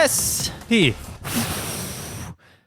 Chris! Heath.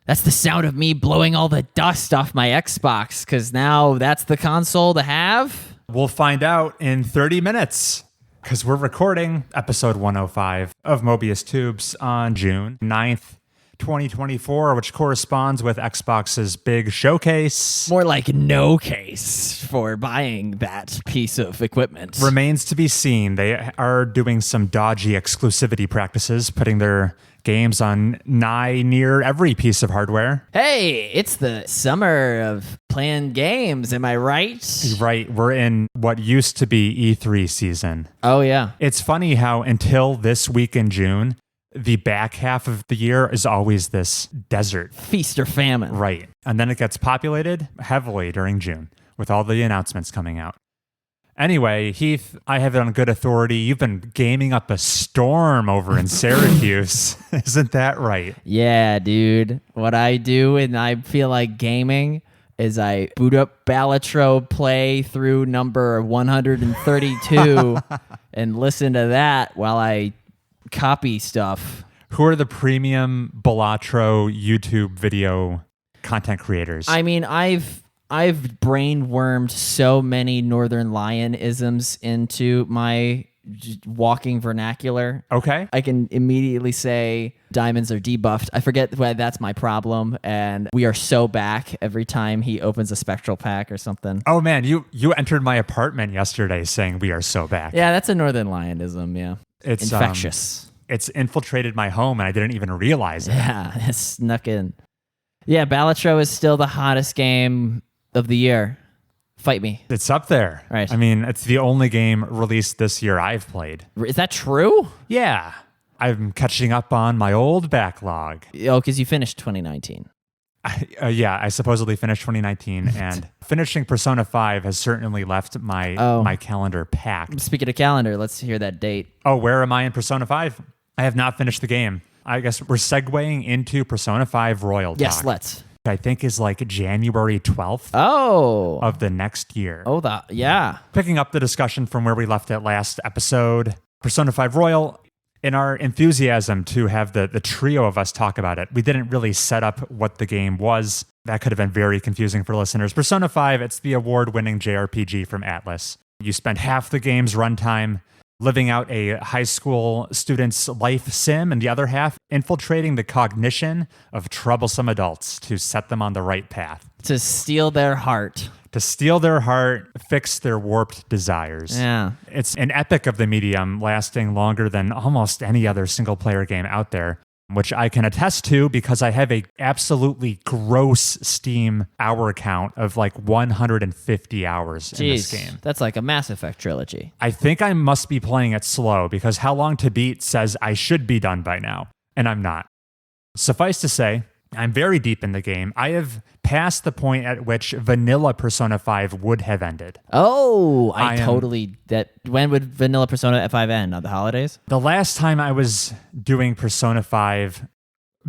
That's the sound of me blowing all the dust off my Xbox, because now that's the console to have? We'll find out in 30 minutes, because we're recording episode 105 of Mobius Tubes on June 9th, 2024, which corresponds with Xbox's big showcase. More like no case for buying that piece of equipment. Remains to be seen. They are doing some dodgy exclusivity practices, putting their games on near every piece of hardware. Hey, it's the summer of playing games, am I right? Right, we're in what used to be E3 season. Oh, yeah. It's funny how until this week in June, the back half of the year is always this desert. Feast or famine. Right. And then it gets populated heavily during June with all the announcements coming out. Anyway, Heath, I have it on good authority. You've been gaming up a storm over in Syracuse. Isn't that right? Yeah, dude. What I do when I feel like gaming is I boot up Balatro, play through number 132, and listen to that while I copy stuff. Who are the premium Balatro YouTube video content creators? I mean, I've brainwormed so many Northern Lion-isms into my walking vernacular. Okay. I can immediately say diamonds are debuffed. I forget why that's my problem, and we are so back every time he opens a spectral pack or something. Oh man, you entered my apartment yesterday saying we are so back. Yeah, that's a Northern Lion-ism, yeah. It's infectious. It's infiltrated my home and I didn't even realize it. Yeah, it snuck in. Yeah, Balatro is still the hottest game of the year. Fight me. It's up there. Right. I mean, it's the only game released this year I've played. Is that true? Yeah. I'm catching up on my old backlog. Oh, because you finished 2019. Yeah, I supposedly finished 2019, and finishing Persona 5 has certainly left my calendar packed. Speaking of calendar, let's hear that date. Oh, where am I in Persona 5? I have not finished the game. I guess we're segueing into Persona 5 Royal Yes, talk, let's. I think is like January 12th of the next year. Oh, yeah. Picking up the discussion from where we left it last episode, Persona 5 Royal, in our enthusiasm to have the trio of us talk about it, we didn't really set up what the game was. That could have been very confusing for listeners. Persona 5, it's the award-winning JRPG from Atlas. You spend half the game's runtime living out a high school student's life sim, and the other half infiltrating the cognition of troublesome adults to set them on the right path. To steal their heart. To steal their heart, fix their warped desires. Yeah. It's an epic of the medium, lasting longer than almost any other single-player game out there, which I can attest to because I have a absolutely gross Steam hour count of like 150 hours in this game. That's like a Mass Effect trilogy. I think I must be playing it slow because How Long to Beat says I should be done by now, and I'm not. Suffice to say, I'm very deep in the game. I have passed the point at which vanilla Persona 5 would have ended. Oh, when would vanilla Persona 5 end? On the holidays? The last time I was doing Persona 5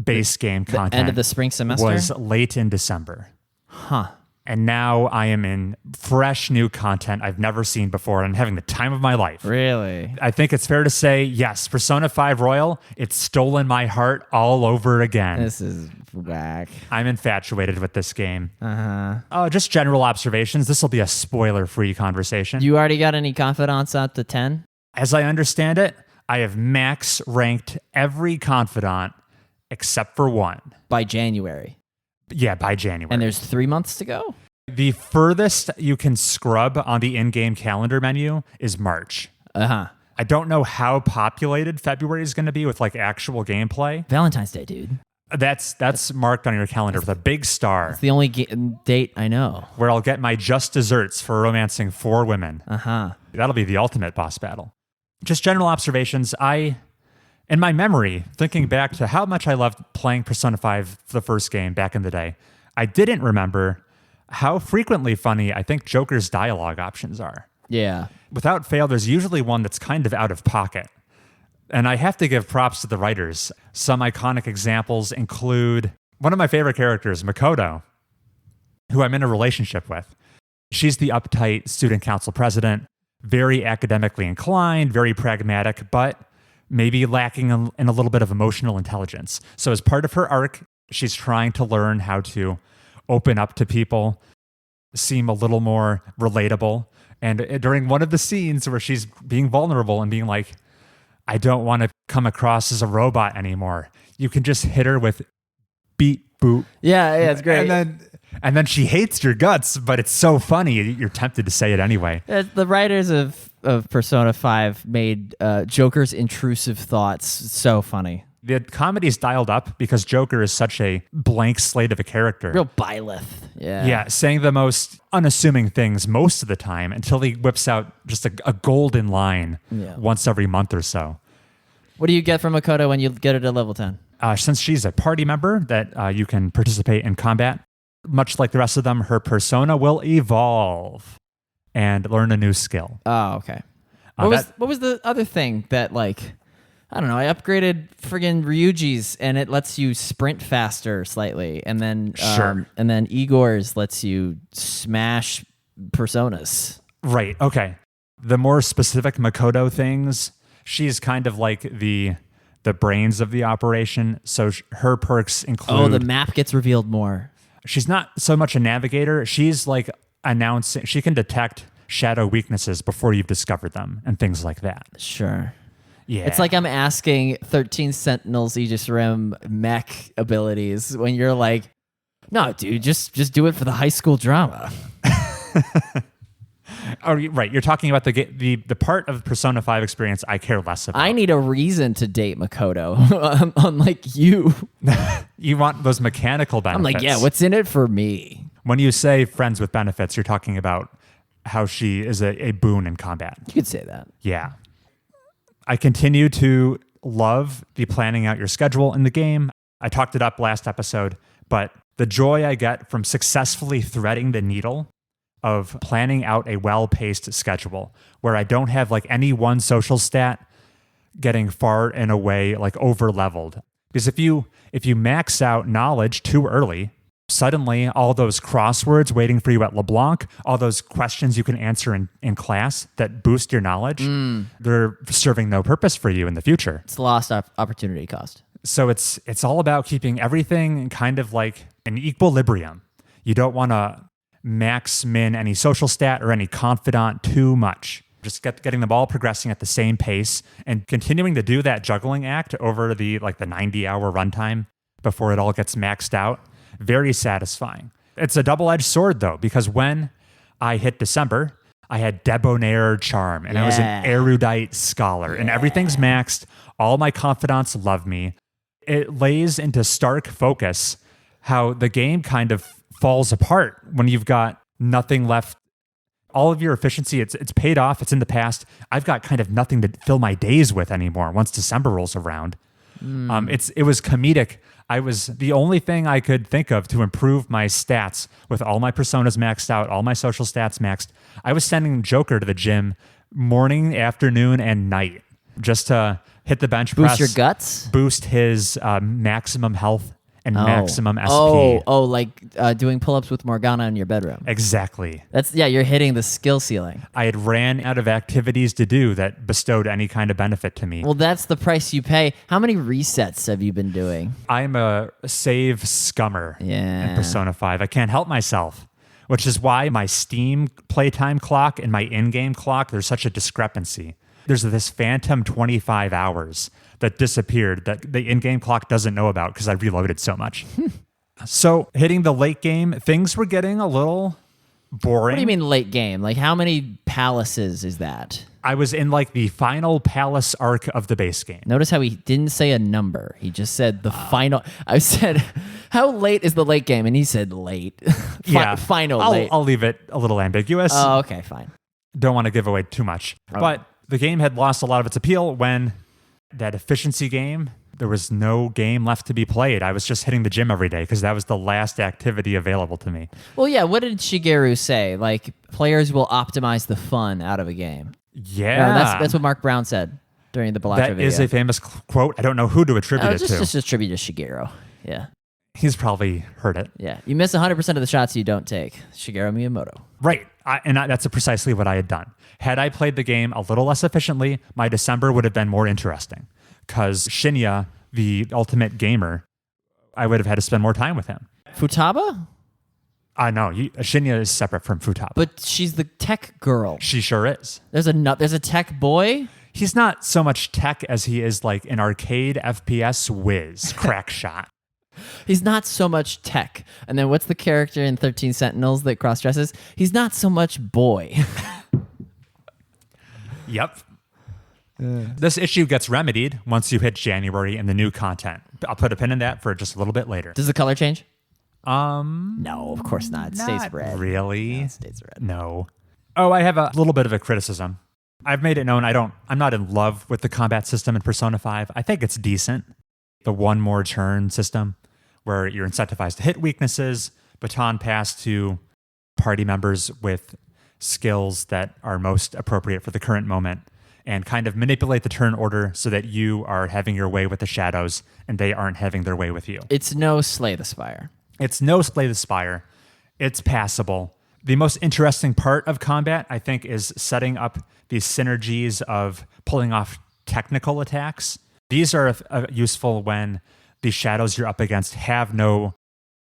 base game content, end of the spring semester, was late in December. Huh. And now I am in fresh new content I've never seen before and having the time of my life. Really? I think it's fair to say, yes, Persona 5 Royal, it's stolen my heart all over again. This is whack. I'm infatuated with this game. Uh-huh. Just general observations. This will be a spoiler-free conversation. You already got any confidants out to 10? As I understand it, I have max ranked every confidant except for one. By January. Yeah, by January. And there's 3 months to go? The furthest you can scrub on the in-game calendar menu is March. Uh-huh. I don't know how populated February is going to be with like actual gameplay. Valentine's Day, dude. That's marked on your calendar with a big star. It's the only date I know. Where I'll get my just desserts for romancing 4 women. Uh-huh. That'll be the ultimate boss battle. Just general observations. In my memory, thinking back to how much I loved playing Persona 5 for the first game back in the day, I didn't remember how frequently funny I think Joker's dialogue options are. Yeah. Without fail, there's usually one that's kind of out of pocket. And I have to give props to the writers. Some iconic examples include one of my favorite characters, Makoto, who I'm in a relationship with. She's the uptight student council president, very academically inclined, very pragmatic, but maybe lacking in a little bit of emotional intelligence. So as part of her arc, she's trying to learn how to open up to people, seem a little more relatable. And during one of the scenes where she's being vulnerable and being like, I don't want to come across as a robot anymore, you can just hit her with beat boop. Yeah, it's great. And then she hates your guts, but it's so funny. You're tempted to say it anyway. The writers of Persona 5 made Joker's intrusive thoughts so funny. The comedy's dialed up because Joker is such a blank slate of a character. Real byleth. Yeah. Yeah, saying the most unassuming things most of the time until he whips out just a golden line once every month or so. What do you get from Makoto when you get her to level 10? Since she's a party member that you can participate in combat, much like the rest of them, her persona will evolve and learn a new skill. Oh, okay. What was the other thing that, like, I don't know, I upgraded friggin' Ryuji's and it lets you sprint faster slightly, and then and then Igor's lets you smash personas. Right, okay. The more specific Makoto things, she's kind of like the brains of the operation, so her perks include... Oh, the map gets revealed more. She's not so much a navigator. She's like announcing... She can detect shadow weaknesses before you've discovered them and things like that. Sure. Yeah. It's like I'm asking 13 Sentinels Aegis Rim mech abilities when you're like, no, dude, just do it for the high school drama. Oh, right. You're talking about the part of Persona 5 experience I care less about. I need a reason to date Makoto, unlike you. You want those mechanical benefits. I'm like, yeah, what's in it for me? When you say friends with benefits, you're talking about how she is a boon in combat. You could say that. Yeah. I continue to love the planning out your schedule in the game. I talked it up last episode, but the joy I get from successfully threading the needle of planning out a well-paced schedule where I don't have like any one social stat getting far and away like over-leveled. Because if you max out knowledge too early, suddenly all those crosswords waiting for you at LeBlanc, all those questions you can answer in class that boost your knowledge, they're serving no purpose for you in the future. It's lost opportunity cost. So it's all about keeping everything kind of like an equilibrium. You don't want to max min any social stat or any confidant too much. Just getting them all progressing at the same pace and continuing to do that juggling act over the 90-hour runtime before it all gets maxed out. Very satisfying. It's a double-edged sword, though, because when I hit December, I had Debonair Charm, and I was an erudite scholar, and everything's maxed. All my confidants love me. It lays into stark focus how the game kind of falls apart when you've got nothing left. All of your efficiency, it's paid off. It's in the past. I've got kind of nothing to fill my days with anymore once December rolls around. It was comedic. The only thing I could think of to improve my stats with all my personas maxed out, all my social stats maxed. I was sending Joker to the gym morning, afternoon, and night just to hit the bench press. Boost your guts? Boost his maximum health and maximum SP. Like doing pull-ups with Morgana in your bedroom. Exactly. You're hitting the skill ceiling. I had ran out of activities to do that bestowed any kind of benefit to me. Well, that's the price you pay. How many resets have you been doing? I'm a save scummer in Persona 5. I can't help myself, which is why my Steam playtime clock and my in-game clock, there's such a discrepancy. There's this phantom 25 hours that disappeared that the in-game clock doesn't know about because I reloaded so much. So hitting the late game, things were getting a little boring. What do you mean late game? Like how many palaces is that? I was in like the final palace arc of the base game. Notice how he didn't say a number. He just said the final. I said, how late is the late game? And he said late. Final late. I'll leave it a little ambiguous. Oh, okay, fine. Don't want to give away too much. Okay. But the game had lost a lot of its appeal when that efficiency game, there was no game left to be played. I was just hitting the gym every day because that was the last activity available to me. Well, yeah, what did Shigeru say? Like, players will optimize the fun out of a game. Yeah. That's what Mark Brown said during the Bellatra video. That is a famous quote. I don't know who to attribute it to. Just attribute to Shigeru. Yeah. He's probably heard it. Yeah. You miss 100% of the shots you don't take. Shigeru Miyamoto. Right. That's precisely what I had done. Had I played the game a little less efficiently, my December would have been more interesting. because Shinya, the ultimate gamer, I would have had to spend more time with him. Futaba? No, Shinya is separate from Futaba. But she's the tech girl. She sure is. There's a tech boy? He's not so much tech as he is like an arcade FPS whiz, crack shot. He's not so much tech. And then what's the character in 13 Sentinels that cross-dresses? He's not so much boy. Yep. This issue gets remedied once you hit January and the new content. I'll put a pin in that for just a little bit later. Does the color change? No, of course not. It stays red. Really? No, it stays red. No. Oh, I have a little bit of a criticism. I've made it known I'm not in love with the combat system in Persona 5. I think it's decent. The one more turn system where you're incentivized to hit weaknesses, baton pass to party members with skills that are most appropriate for the current moment, and kind of manipulate the turn order so that you are having your way with the shadows and they aren't having their way with you. It's no Slay the Spire. It's no Slay the Spire. It's passable. The most interesting part of combat, I think, is setting up these synergies of pulling off technical attacks. These are useful when the shadows you're up against have no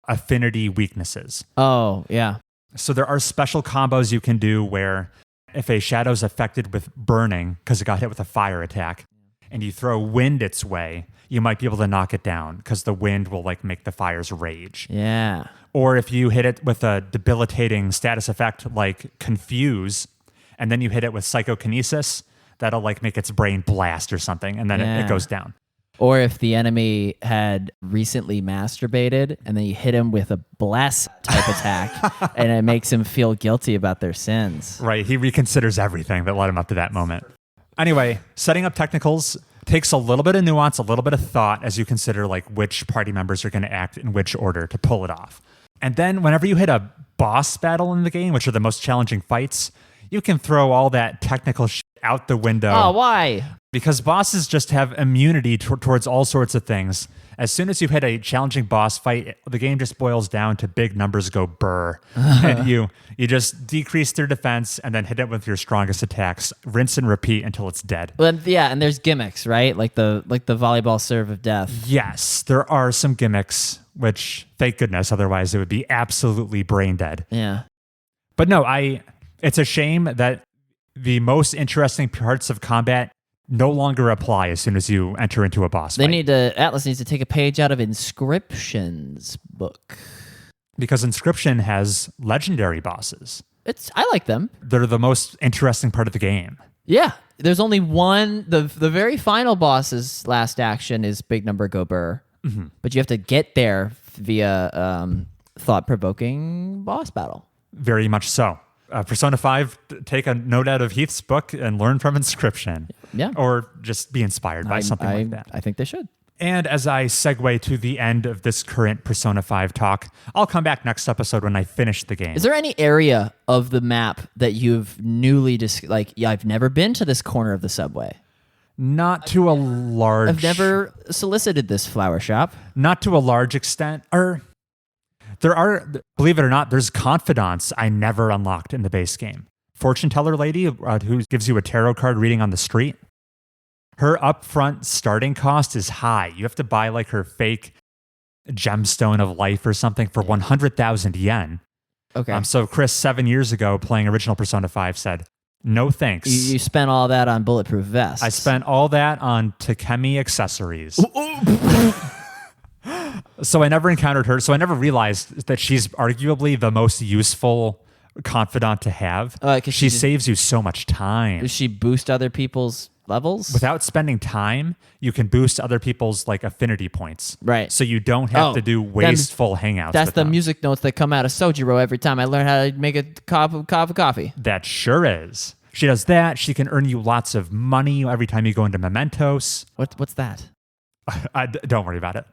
affinity weaknesses. Oh, yeah. So there are special combos you can do where if a shadow's affected with burning because it got hit with a fire attack and you throw wind its way, you might be able to knock it down because the wind will like make the fires rage. Yeah. Or if you hit it with a debilitating status effect like Confuse, and then you hit it with Psychokinesis, that'll like make its brain blast or something, and then it goes down. Or if the enemy had recently masturbated and then you hit him with a bless type attack and it makes him feel guilty about their sins. Right. He reconsiders everything that led him up to that moment. Anyway, setting up technicals takes a little bit of nuance, a little bit of thought as you consider like which party members are going to act in which order to pull it off. And then whenever you hit a boss battle in the game, which are the most challenging fights, you can throw all that technical shit out the window. Oh, why? Because bosses just have immunity towards all sorts of things. As soon as you hit a challenging boss fight, the game just boils down to big numbers go burr. And you just decrease their defense and then hit it with your strongest attacks. Rinse and repeat until it's dead. Well, yeah, and there's gimmicks, right? Like the volleyball serve of death. Yes, there are some gimmicks, which thank goodness, otherwise it would be absolutely brain dead. Yeah. But no, it's a shame that the most interesting parts of combat no longer apply as soon as you enter into a boss fight. Atlas needs to take a page out of Inscription's book. Because Inscription has legendary bosses. I like them. They're the most interesting part of the game. Yeah. There's only one, the very final boss's last action is Big Number Go Burr. Mm-hmm. But you have to get there via thought-provoking boss battle. Very much so. Persona 5, take a note out of Heath's book and learn from Inscription. Yeah. Or just be inspired by something like that. I think they should. And as I segue to the end of this current Persona 5 talk, I'll come back next episode when I finish the game. Is there any area of the map that you've newly I've never been to this corner of the subway? Not to a large... I've never solicited this flower shop. Not to a large extent. There are, believe it or not, there's confidants I never unlocked in the base game. Fortune teller lady who gives you a tarot card reading on the street. Her upfront starting cost is high. You have to buy like her fake gemstone of life or something for 100,000 yen. Okay. So Chris, 7 years ago, playing original Persona 5, said, no thanks. You spent all that on bulletproof vests. I spent all that on Takemi accessories. So I never encountered her. So I never realized that she's arguably the most useful confidant to have. She saves you so much time. Does she boost other people's levels? Without spending time, you can boost other people's like affinity points. Right. So you don't have to do wasteful hangouts. That's with the them. music notes that come out of Sojiro every time I learn how to make a cup of coffee. That sure is. She does that. She can earn you lots of money every time you go into Mementos. What's that? Don't worry about it.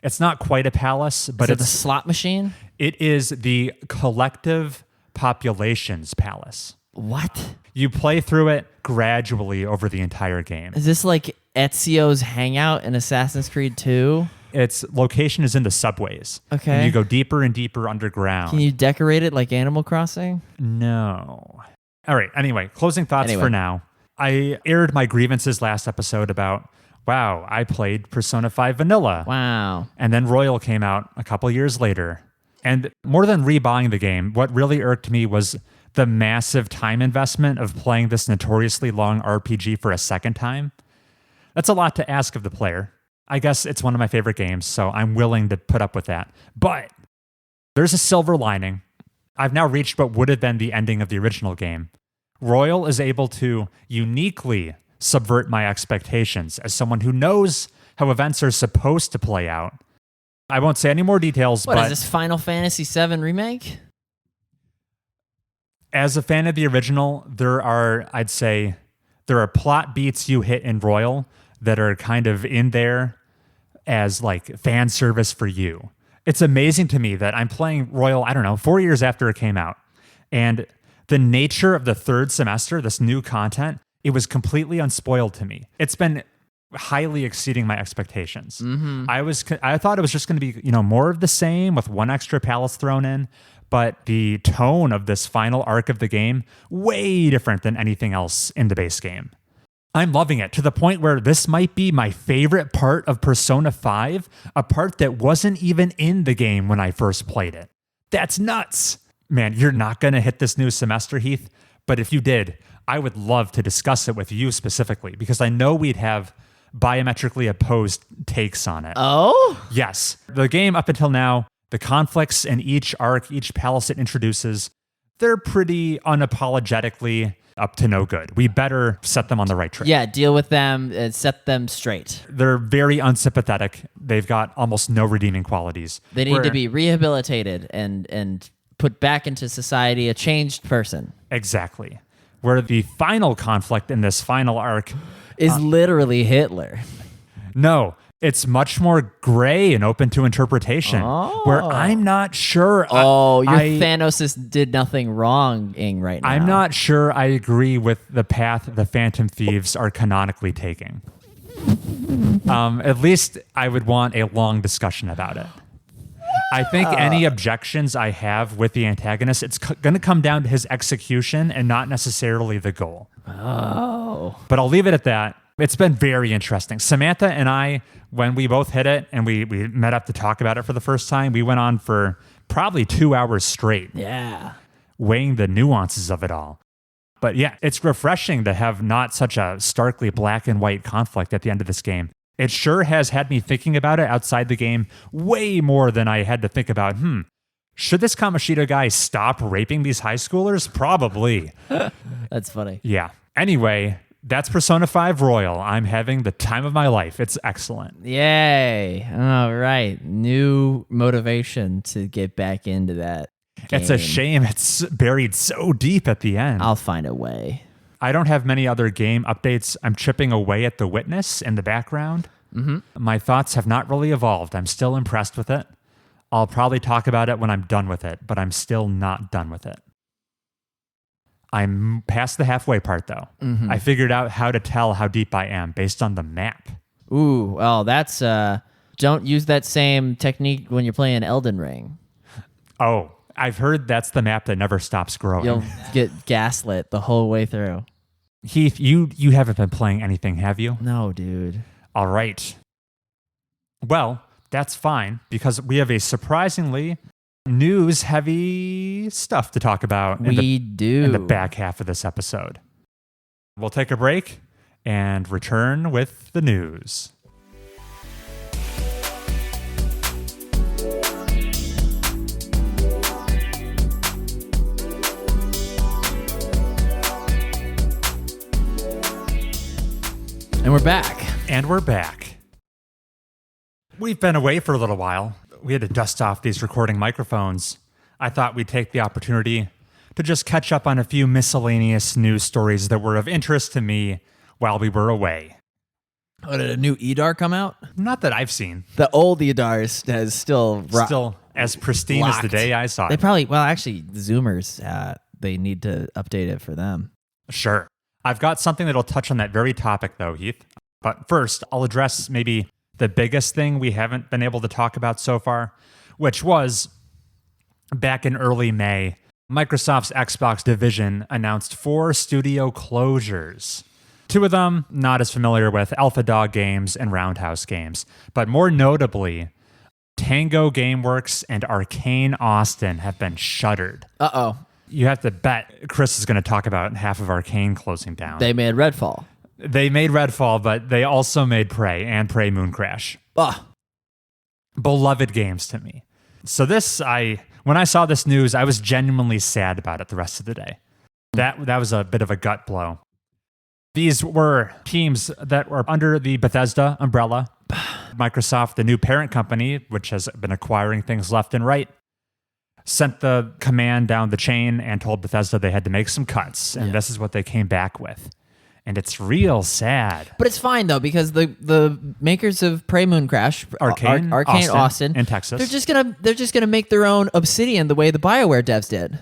It's not quite a palace, but it's a slot machine. It is the collective population's palace. What? You play through it gradually over the entire game. Is this like Ezio's hangout in Assassin's Creed 2? Its location is in the subways. Okay. And you go deeper and deeper underground. Can you decorate it like Animal Crossing? No. All right. Anyway, closing thoughts for now. I aired my grievances last episode about wow, I played Persona 5 Vanilla. Wow. And then Royal came out a couple years later. And more than rebuying the game, what really irked me was the massive time investment of playing this notoriously long RPG for a second time. That's a lot to ask of the player. I guess it's one of my favorite games, so I'm willing to put up with that. But there's a silver lining. I've now reached what would have been the ending of the original game. Royal is able to uniquely subvert my expectations as someone who knows how events are supposed to play out. I won't say any more details, What but is this, Final Fantasy VII Remake? as a fan of the original, there are plot beats you hit in Royal that are kind of in there as like fan service for you. It's amazing to me that I'm playing Royal, 4 years after it came out. And the nature of the third semester, this new content, it was completely unspoiled to me. It's been highly exceeding my expectations. Mm-hmm. I thought it was just going to be, more of the same with one extra palace thrown in, but the tone of this final arc of the game, way different than anything else in the base game. I'm loving it to the point where this might be my favorite part of Persona 5, a part that wasn't even in the game when I first played it. That's nuts. Man, you're not going to hit this new semester, Heath, but if you did, I would love to discuss it with you specifically because I know we'd have biometrically opposed takes on it. Oh? Yes. The game up until now, the conflicts in each arc, each palace it introduces, they're pretty unapologetically up to no good. We better set them on the right track. Yeah, deal with them and set them straight. They're very unsympathetic. They've got almost no redeeming qualities. They need to be rehabilitated and put back into society a changed person. Exactly. Where the final conflict in this final arc is literally Hitler. No, it's much more gray and open to interpretation. Where I'm not sure. Thanos did nothing wrong right now. I'm not sure I agree with the path the Phantom Thieves are canonically taking. At least I would want a long discussion about it. I think any objections I have with the antagonist, it's going to come down to his execution and not necessarily the goal. Oh. But I'll leave it at that. It's been very interesting. Samantha and I, when we both hit it and we met up to talk about it for the first time, we went on for probably 2 hours straight. Yeah. Weighing the nuances of it all. But yeah, it's refreshing to have not such a starkly black and white conflict at the end of this game. It sure has had me thinking about it outside the game way more than I had to think about, should this Kamoshida guy stop raping these high schoolers? Probably. That's funny. Yeah. Anyway, that's Persona 5 Royal. I'm having the time of my life. It's excellent. Yay. All right. New motivation to get back into that game. It's a shame it's buried so deep at the end. I'll find a way. I don't have many other game updates. I'm chipping away at The Witness in the background. Mm-hmm. My thoughts have not really evolved. I'm still impressed with it. I'll probably talk about it when I'm done with it, but I'm still not done with it. I'm past the halfway part, though. Mm-hmm. I figured out how to tell how deep I am based on the map. Ooh, well, that's... don't use that same technique when you're playing Elden Ring. Oh, I've heard that's the map that never stops growing. You'll get gaslit the whole way through. Heath, you haven't been playing anything, have you? No, dude. All right. Well, that's fine because we have a surprisingly news-heavy stuff to talk about in the back half of this episode. We'll take a break and return with the news. And we're back. And we're back. We've been away for a little while. We had to dust off these recording microphones. I thought we'd take the opportunity to just catch up on a few miscellaneous news stories that were of interest to me while we were away. Oh, did a new EDAR come out? Not that I've seen. The old EDAR is still as pristine locked. As the day I saw it. They probably, actually, the Zoomers, they need to update it for them. Sure. I've got something that'll touch on that very topic, though, Heath. But first, I'll address maybe the biggest thing we haven't been able to talk about so far, which was back in early May, Microsoft's Xbox division announced 4 studio closures Two of them, not as familiar with, Alpha Dog Games and Roundhouse Games. But more notably, Tango Gameworks and Arkane Austin have been shuttered. Uh-oh. You have to bet Chris is going to talk about half of Arkane closing down. They made Redfall. They made Redfall, but they also made Prey and Prey Mooncrash. Ugh. Beloved games to me. So when I saw this news, I was genuinely sad about it the rest of the day. That was a bit of a gut blow. These were teams that were under the Bethesda umbrella. Microsoft, the new parent company, which has been acquiring things left and right, sent the command down the chain and told Bethesda they had to make some cuts. And this is what they came back with. And it's real sad. But it's fine, though, because the makers of Prey Mooncrash, Arkane Austin in Texas, they're just gonna make their own Obsidian the way the BioWare devs did.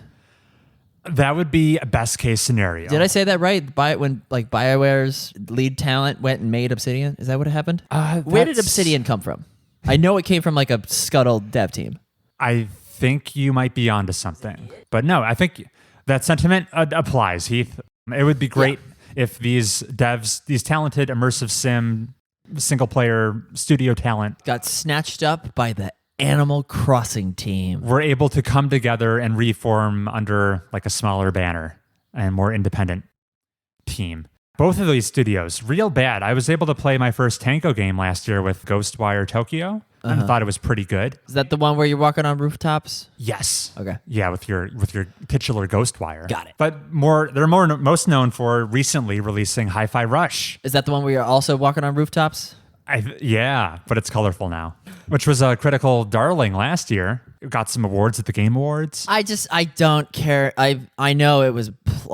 That would be a best case scenario. Did I say that right? When BioWare's lead talent went and made Obsidian? Is that what happened? Where did Obsidian come from? I know it came from like a scuttled dev team. I think you might be onto something. But no, I think that sentiment applies, Heath. It would be great if these devs, these talented immersive sim, single-player studio talent got snatched up by the Animal Crossing team. Were able to come together and reform under like a smaller banner and more independent team. Both of these studios, real bad. I was able to play my first Tango game last year with Ghostwire Tokyo, and I thought it was pretty good. Is that the one where you're walking on rooftops? Yes. Okay. Yeah, with your titular Ghostwire. Got it. But they're most known for recently releasing Hi-Fi Rush. Is that the one where you're also walking on rooftops? Yeah, but it's colorful now, which was a critical darling last year. It got some awards at the Game Awards. I don't care. I know it was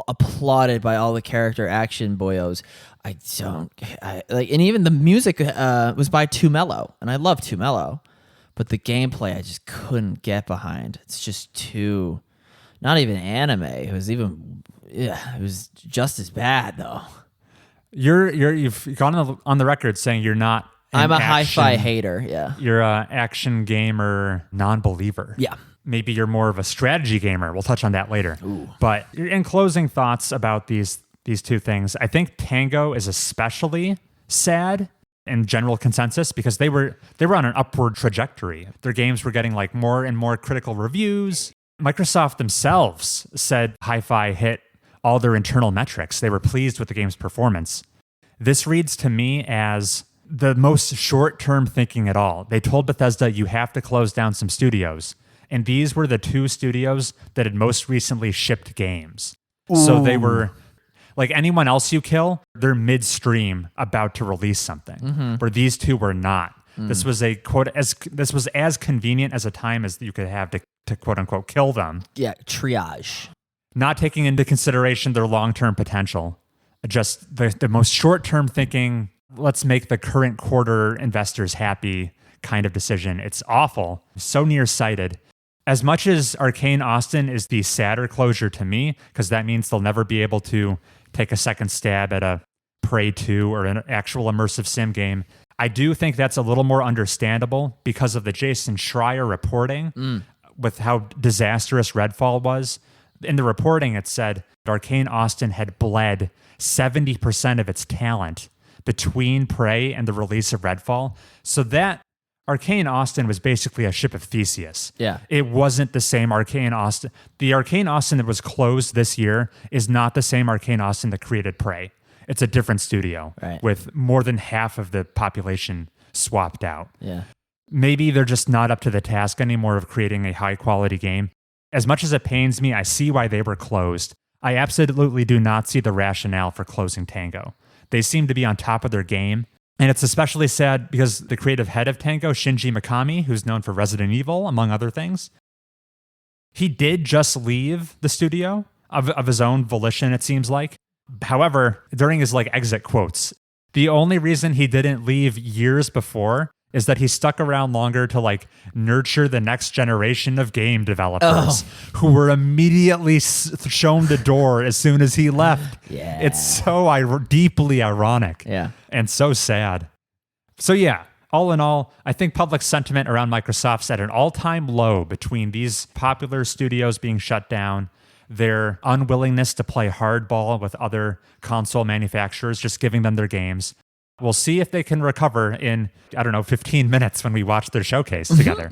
applauded by all the character action boyos. And even the music was by Too Mellow, and I love Too Mellow, but the gameplay I just couldn't get behind. It's just too, not even anime. It was just as bad though. You've gone on the record saying you're not. I'm a hi-fi hater. Yeah. You're a action gamer non-believer. Yeah. Maybe you're more of a strategy gamer. We'll touch on that later. Ooh. But in closing thoughts about these two things, I think Tango is especially sad in general consensus because they were on an upward trajectory. Their games were getting like more and more critical reviews. Microsoft themselves said Hi-Fi hit all their internal metrics. They were pleased with the game's performance. This reads to me as the most short-term thinking at all. They told Bethesda, you have to close down some studios. And these were the two studios that had most recently shipped games. Ooh. So they were, like anyone else you kill, they're midstream about to release something, where these two were not. This was this was as convenient as a time as you could have to quote-unquote kill them. Yeah, triage. Not taking into consideration their long-term potential. Just the most short-term thinking, let's make the current quarter investors happy kind of decision. It's awful. So nearsighted. As much as Arkane Austin is the sadder closure to me, because that means they'll never be able to take a second stab at a Prey 2 or an actual immersive sim game, I do think that's a little more understandable because of the Jason Schreier reporting with how disastrous Redfall was. In the reporting, it said Arkane Austin had bled 70% of its talent between Prey and the release of Redfall. So that Arkane Austin was basically a ship of Theseus. Yeah. It wasn't the same Arkane Austin. The Arkane Austin that was closed this year is not the same Arkane Austin that created Prey. It's a different studio with more than half of the population swapped out. Yeah. Maybe they're just not up to the task anymore of creating a high-quality game. As much as it pains me, I see why they were closed. I absolutely do not see the rationale for closing Tango. They seem to be on top of their game. And it's especially sad because the creative head of Tango, Shinji Mikami, who's known for Resident Evil, among other things, he did just leave the studio of his own volition, it seems like. However, during his exit quotes, the only reason he didn't leave years before is that he stuck around longer to nurture the next generation of game developers who were immediately shown the door as soon as he left. Yeah. It's so deeply ironic. Yeah. And so sad. So yeah, all in all, I think public sentiment around Microsoft's at an all-time low between these popular studios being shut down, their unwillingness to play hardball with other console manufacturers, just giving them their games. We'll see if they can recover in, 15 minutes when we watch their showcase together.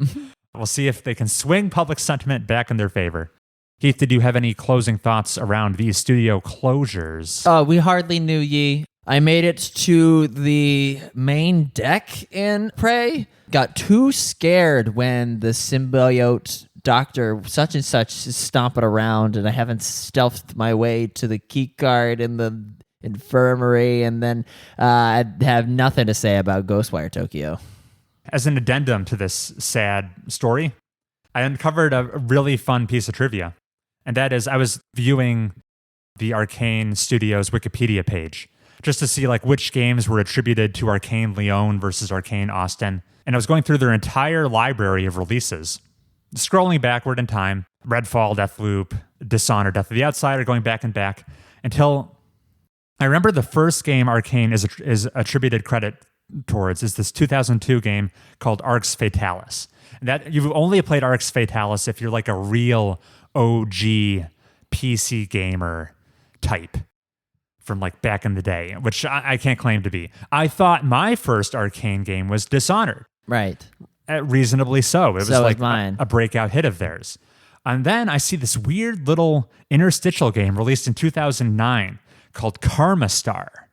We'll see if they can swing public sentiment back in their favor. Heath, did you have any closing thoughts around these studio closures? We hardly knew ye. I made it to the main deck in Prey. Got too scared when the symbiote doctor such and such is stomping around, and I haven't stealthed my way to the key card in the infirmary, and then I have nothing to say about Ghostwire Tokyo. As an addendum to this sad story, I uncovered a really fun piece of trivia. And that is, I was viewing the Arkane Studios Wikipedia page just to see like which games were attributed to Arkane Lyon versus Arkane Austin. And I was going through their entire library of releases, scrolling backward in time, Redfall, Deathloop, Dishonored, Death of the Outsider, going back and back until I remember the first game Arkane is attributed credit towards is this 2002 game called Arx Fatalis. And that you've only played Arx Fatalis if you're like a real OG PC gamer type from like back in the day, which I can't claim to be. I thought my first Arkane game was Dishonored. Right. Reasonably so. It was so like mine. A breakout hit of theirs. And then I see this weird little interstitial game released in 2009 called Karma Star.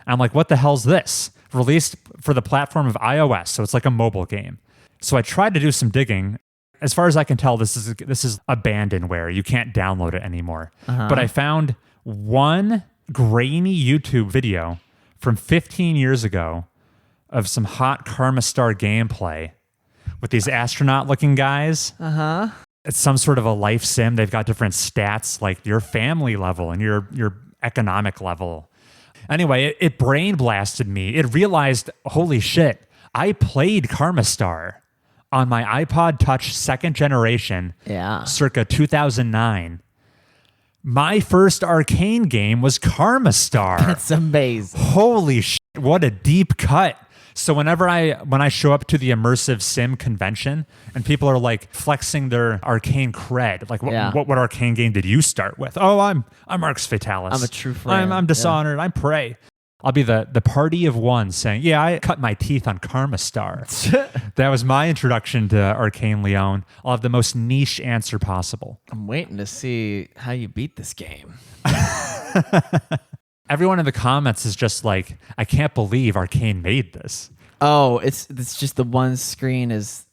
I'm like, what the hell's this? Released for the platform of iOS, so it's like a mobile game. So I tried to do some digging. As far as I can tell, this is abandonware. You can't download it anymore. But I found one grainy YouTube video from 15 years ago of some hot Karma Star gameplay with these astronaut-looking guys. It's some sort of a life sim. They've got different stats, like your family level and your economic level. Anyway, it brain blasted me. It realized, holy shit, I played Karma Star on my iPod Touch second generation, circa 2009. My first Arkane game was Karma Star. That's amazing. Holy shit, what a deep cut. So when I show up to the immersive sim convention and people are like flexing their Arkane cred, like what Arkane game did you start with? Oh, I'm Arx Fatalis. I'm a true friend. I'm Dishonored. I'm Prey. I'll be the party of one saying, yeah, I cut my teeth on Karma Star. That was my introduction to Arkane Lyon. I'll have the most niche answer possible. I'm waiting to see how you beat this game. Everyone in the comments is just like, I can't believe Arkane made this. Oh, it's just the one screen is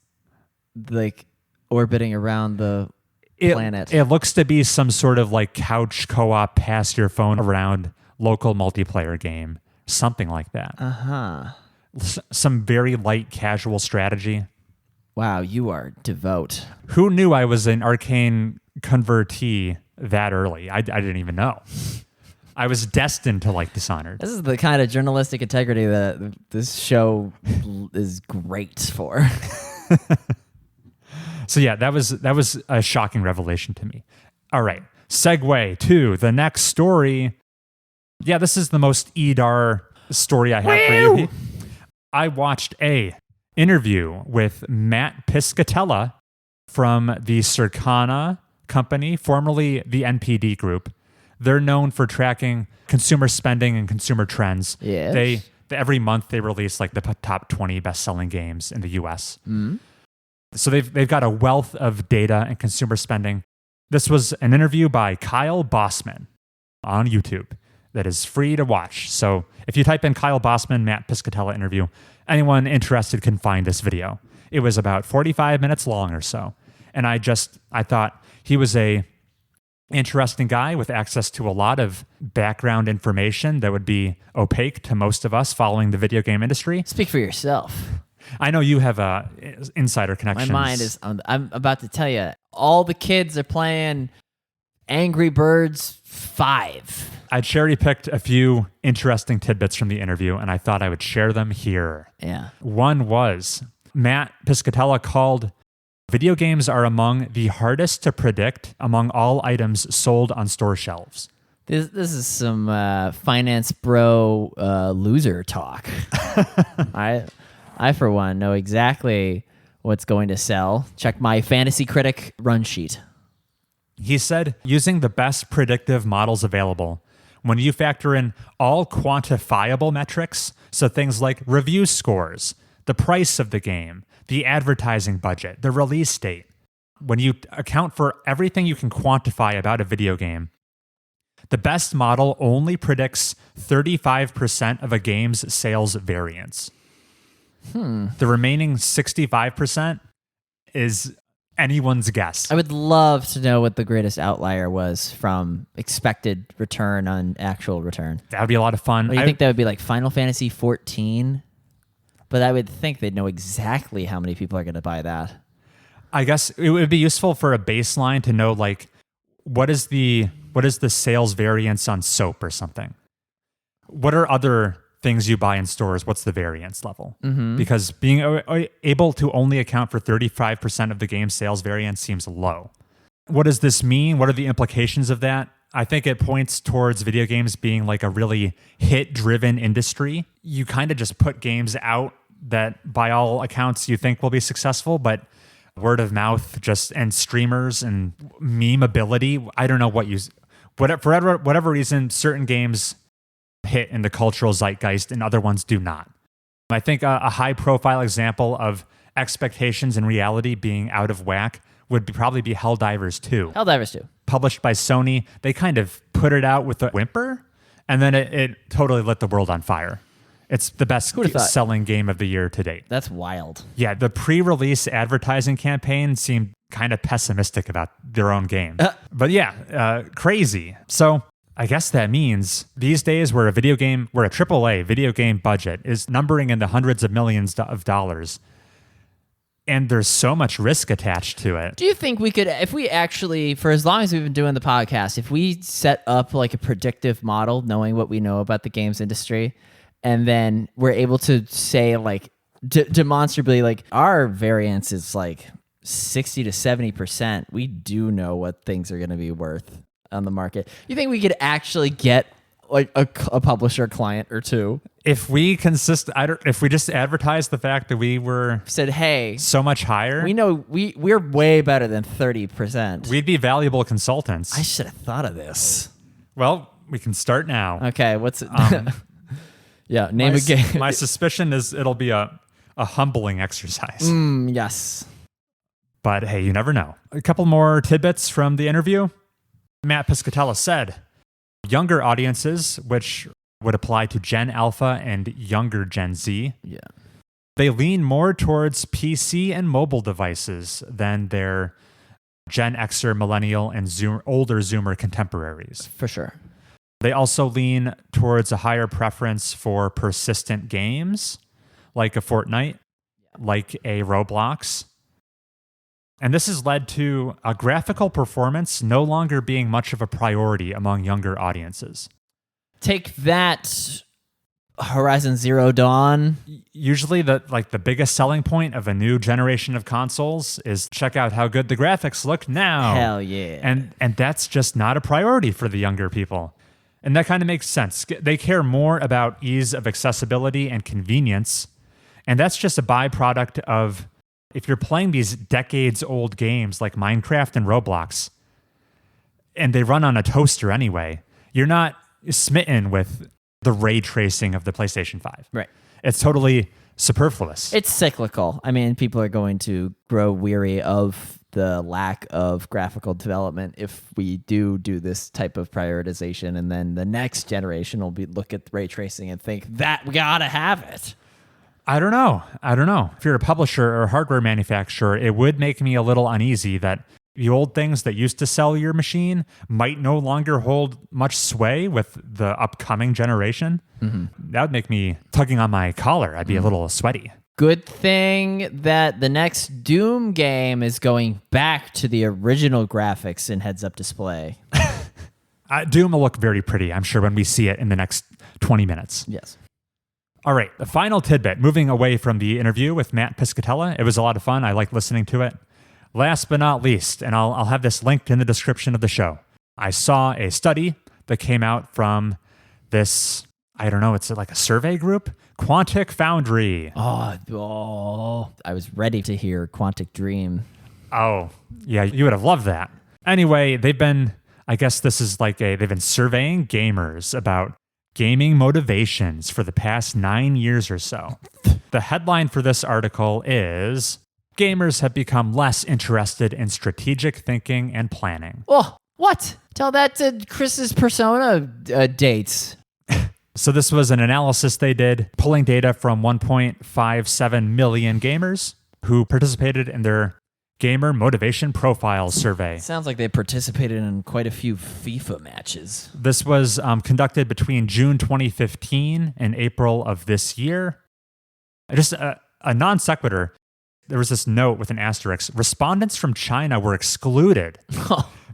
like orbiting around the planet. It looks to be some sort of like couch co-op, pass your phone around local multiplayer game, something like that. Some very light casual strategy. Wow, you are devout. Who knew I was an Arkane convertee that early? I didn't even know. I was destined to like Dishonored. This is the kind of journalistic integrity that this show is great for. So yeah, that was a shocking revelation to me. All right, segue to the next story. Yeah, this is the most EDAR story I have for you. I watched a interview with Mat Piscatella from the Circana company, formerly the NPD Group. They're known for tracking consumer spending and consumer trends. Yes. Every month they release like the top 20 best-selling games in the US. So they've got a wealth of data and consumer spending. This was an interview by Kyle Bosman on YouTube that is free to watch. So if you type in Kyle Bosman, Mat Piscatella interview, anyone interested can find this video. It was about 45 minutes long or so. And I thought he was a interesting guy with access to a lot of background information that would be opaque to most of us following the video game industry. Speak for yourself. I know you have insider connections. My mind is, I'm about to tell you, all the kids are playing Angry Birds 5. I cherry-picked a few interesting tidbits from the interview, and I thought I would share them here. Yeah. One was, Mat Piscatella called video games are among the hardest to predict among all items sold on store shelves. This is some finance bro loser talk. I, for one, know exactly what's going to sell. Check my Fantasy Critic run sheet. He said, using the best predictive models available, when you factor in all quantifiable metrics, so things like review scores, the price of the game, the advertising budget, the release date, when you account for everything you can quantify about a video game, the best model only predicts 35% of a game's sales variance. The remaining 65% is anyone's guess. I would love to know what the greatest outlier was from expected return on actual return. That would be a lot of fun. Or you think that would be like Final Fantasy 14? But I would think they'd know exactly how many people are going to buy that. I guess it would be useful for a baseline to know, like, what is the sales variance on soap or something? What are other things you buy in stores? What's the variance level? Because being able to only account for 35% of the game's sales variance seems low. What does this mean? What are the implications of that? I think it points towards video games being like a really hit-driven industry. You kind of just put games out that by all accounts you think will be successful, but word of mouth and streamers and memeability, I don't know for whatever reason, certain games hit in the cultural zeitgeist and other ones do not. I think a high-profile example of expectations and reality being out of whack would probably be Helldivers 2. Helldivers 2. Published by Sony. They kind of put it out with a whimper, and then it totally lit the world on fire. It's the best selling game of the year to date. That's wild. Yeah, the pre-release advertising campaign seemed kind of pessimistic about their own game. But yeah, crazy. So I guess that means these days where a AAA video game budget is numbering in the hundreds of millions of dollars, and there's so much risk attached to it. Do you think we could, if we actually, for as long as we've been doing the podcast, if we set up like a predictive model, knowing what we know about the games industry, and then we're able to say like demonstrably like our variance is like 60 to 70%, we do know what things are going to be worth on the market. You think we could actually get like a publisher client or two if we just advertised the fact that we said, hey, so much higher? We know we're way better than 30%. We'd be valuable consultants. I should have thought of this. Well, we can start now. Okay, what's it? Yeah, name a game. My suspicion is it'll be a humbling exercise. Yes. But hey, you never know. A couple more tidbits from the interview. Mat Piscatella said, younger audiences, which would apply to Gen Alpha and younger Gen Z, they lean more towards PC and mobile devices than their Gen Xer, Millennial, and older Zoomer contemporaries. For sure. They also lean towards a higher preference for persistent games, like a Fortnite, like a Roblox. And this has led to a graphical performance no longer being much of a priority among younger audiences. Take that, Horizon Zero Dawn. Usually the biggest selling point of a new generation of consoles is check out how good the graphics look now. Hell yeah. And that's just not a priority for the younger people. And that kind of makes sense. They care more about ease of accessibility and convenience. And that's just a byproduct of, if you're playing these decades-old games like Minecraft and Roblox, and they run on a toaster anyway, you're not smitten with the ray tracing of the PlayStation 5. Right. It's totally superfluous. It's cyclical. I mean, people are going to grow weary of the lack of graphical development if we do this type of prioritization, and then the next generation will look at ray tracing and think that we gotta have it. I don't know. If you're a publisher or hardware manufacturer, it would make me a little uneasy that the old things that used to sell your machine might no longer hold much sway with the upcoming generation. That would make me tugging on my collar. I'd be a little sweaty. Good thing that the next Doom game is going back to the original graphics in heads-up display. Doom will look very pretty, I'm sure, when we see it in the next 20 minutes. Yes. All right, the final tidbit, moving away from the interview with Mat Piscatella. It was a lot of fun. I liked listening to it. Last but not least, and I'll have this linked in the description of the show, I saw a study that came out from this, I don't know, it's like a survey group, Quantic Foundry. Oh, I was ready to hear Quantic Dream. Oh, yeah, you would have loved that. Anyway, I guess this is they've been surveying gamers about gaming motivations for the past 9 years or so. The headline for this article is, gamers have become less interested in strategic thinking and planning. Oh, what? Tell that to Chris's Persona dates. So this was an analysis they did, pulling data from 1.57 million gamers who participated in their Gamer Motivation Profile Survey. Sounds like they participated in quite a few FIFA matches. This was conducted between June 2015 and April of this year. Just a non sequitur. There was this note with an asterisk. Respondents from China were excluded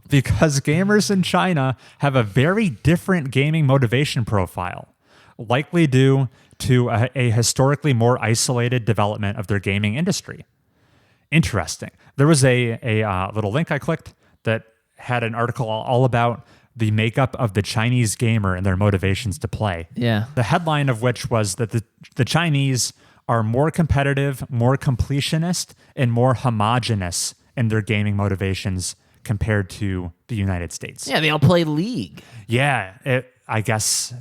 because gamers in China have a very different gaming motivation profile, likely due to a historically more isolated development of their gaming industry. Interesting. There was a little link I clicked that had an article all about the makeup of the Chinese gamer and their motivations to play. Yeah. The headline of which was that the Chinese are more competitive, more completionist, and more homogenous in their gaming motivations compared to the United States. Yeah, they all play League. Yeah, I guess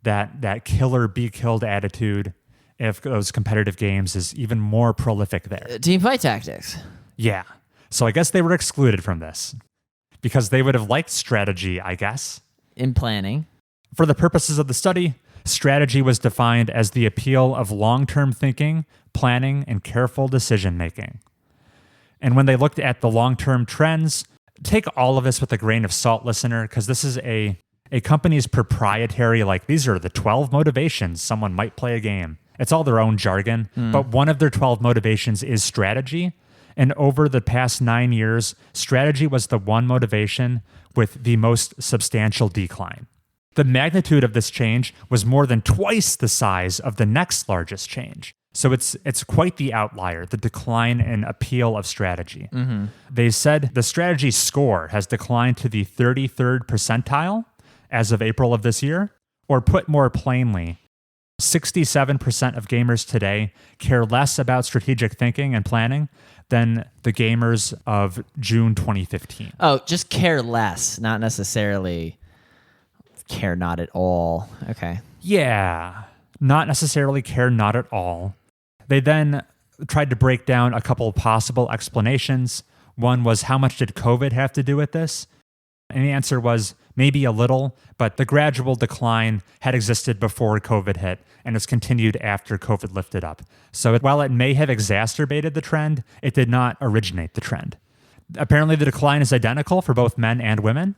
that killer be killed attitude of those competitive games is even more prolific there. Team fight tactics. Yeah. So I guess they were excluded from this because they would have liked strategy, I guess. In planning. For the purposes of the study, strategy was defined as the appeal of long-term thinking, planning, and careful decision-making. And when they looked at the long-term trends, take all of this with a grain of salt, listener, because this is a company's proprietary, these are the 12 motivations someone might play a game. It's all their own jargon, but one of their 12 motivations is strategy. And over the past 9 years, strategy was the one motivation with the most substantial decline. The magnitude of this change was more than twice the size of the next largest change. So it's quite the outlier, the decline in appeal of strategy. Mm-hmm. They said the strategy score has declined to the 33rd percentile as of April of this year, or put more plainly, 67% of gamers today care less about strategic thinking and planning than the gamers of June 2015. Oh, just care less, not necessarily care not at all. Okay. Yeah, not necessarily care not at all. They then tried to break down a couple of possible explanations. One was, how much did COVID have to do with this? And the answer was maybe a little, but the gradual decline had existed before COVID hit and has continued after COVID lifted up. So while it may have exacerbated the trend, it did not originate the trend. Apparently, the decline is identical for both men and women.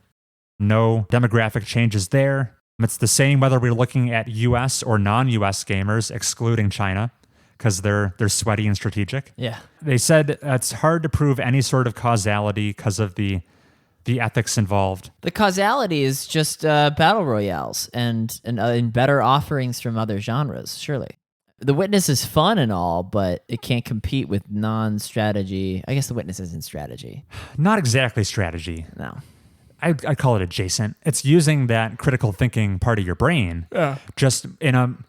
No demographic changes there. It's the same whether we're looking at US or non-US gamers, excluding China, because they're sweaty and strategic. Yeah. They said it's hard to prove any sort of causality because of the ethics involved. The causality is just battle royales and better offerings from other genres, surely. The Witness is fun and all, but it can't compete with non-strategy. I guess The Witness isn't strategy. Not exactly strategy. No. I call it adjacent. It's using that critical thinking part of your brain, just in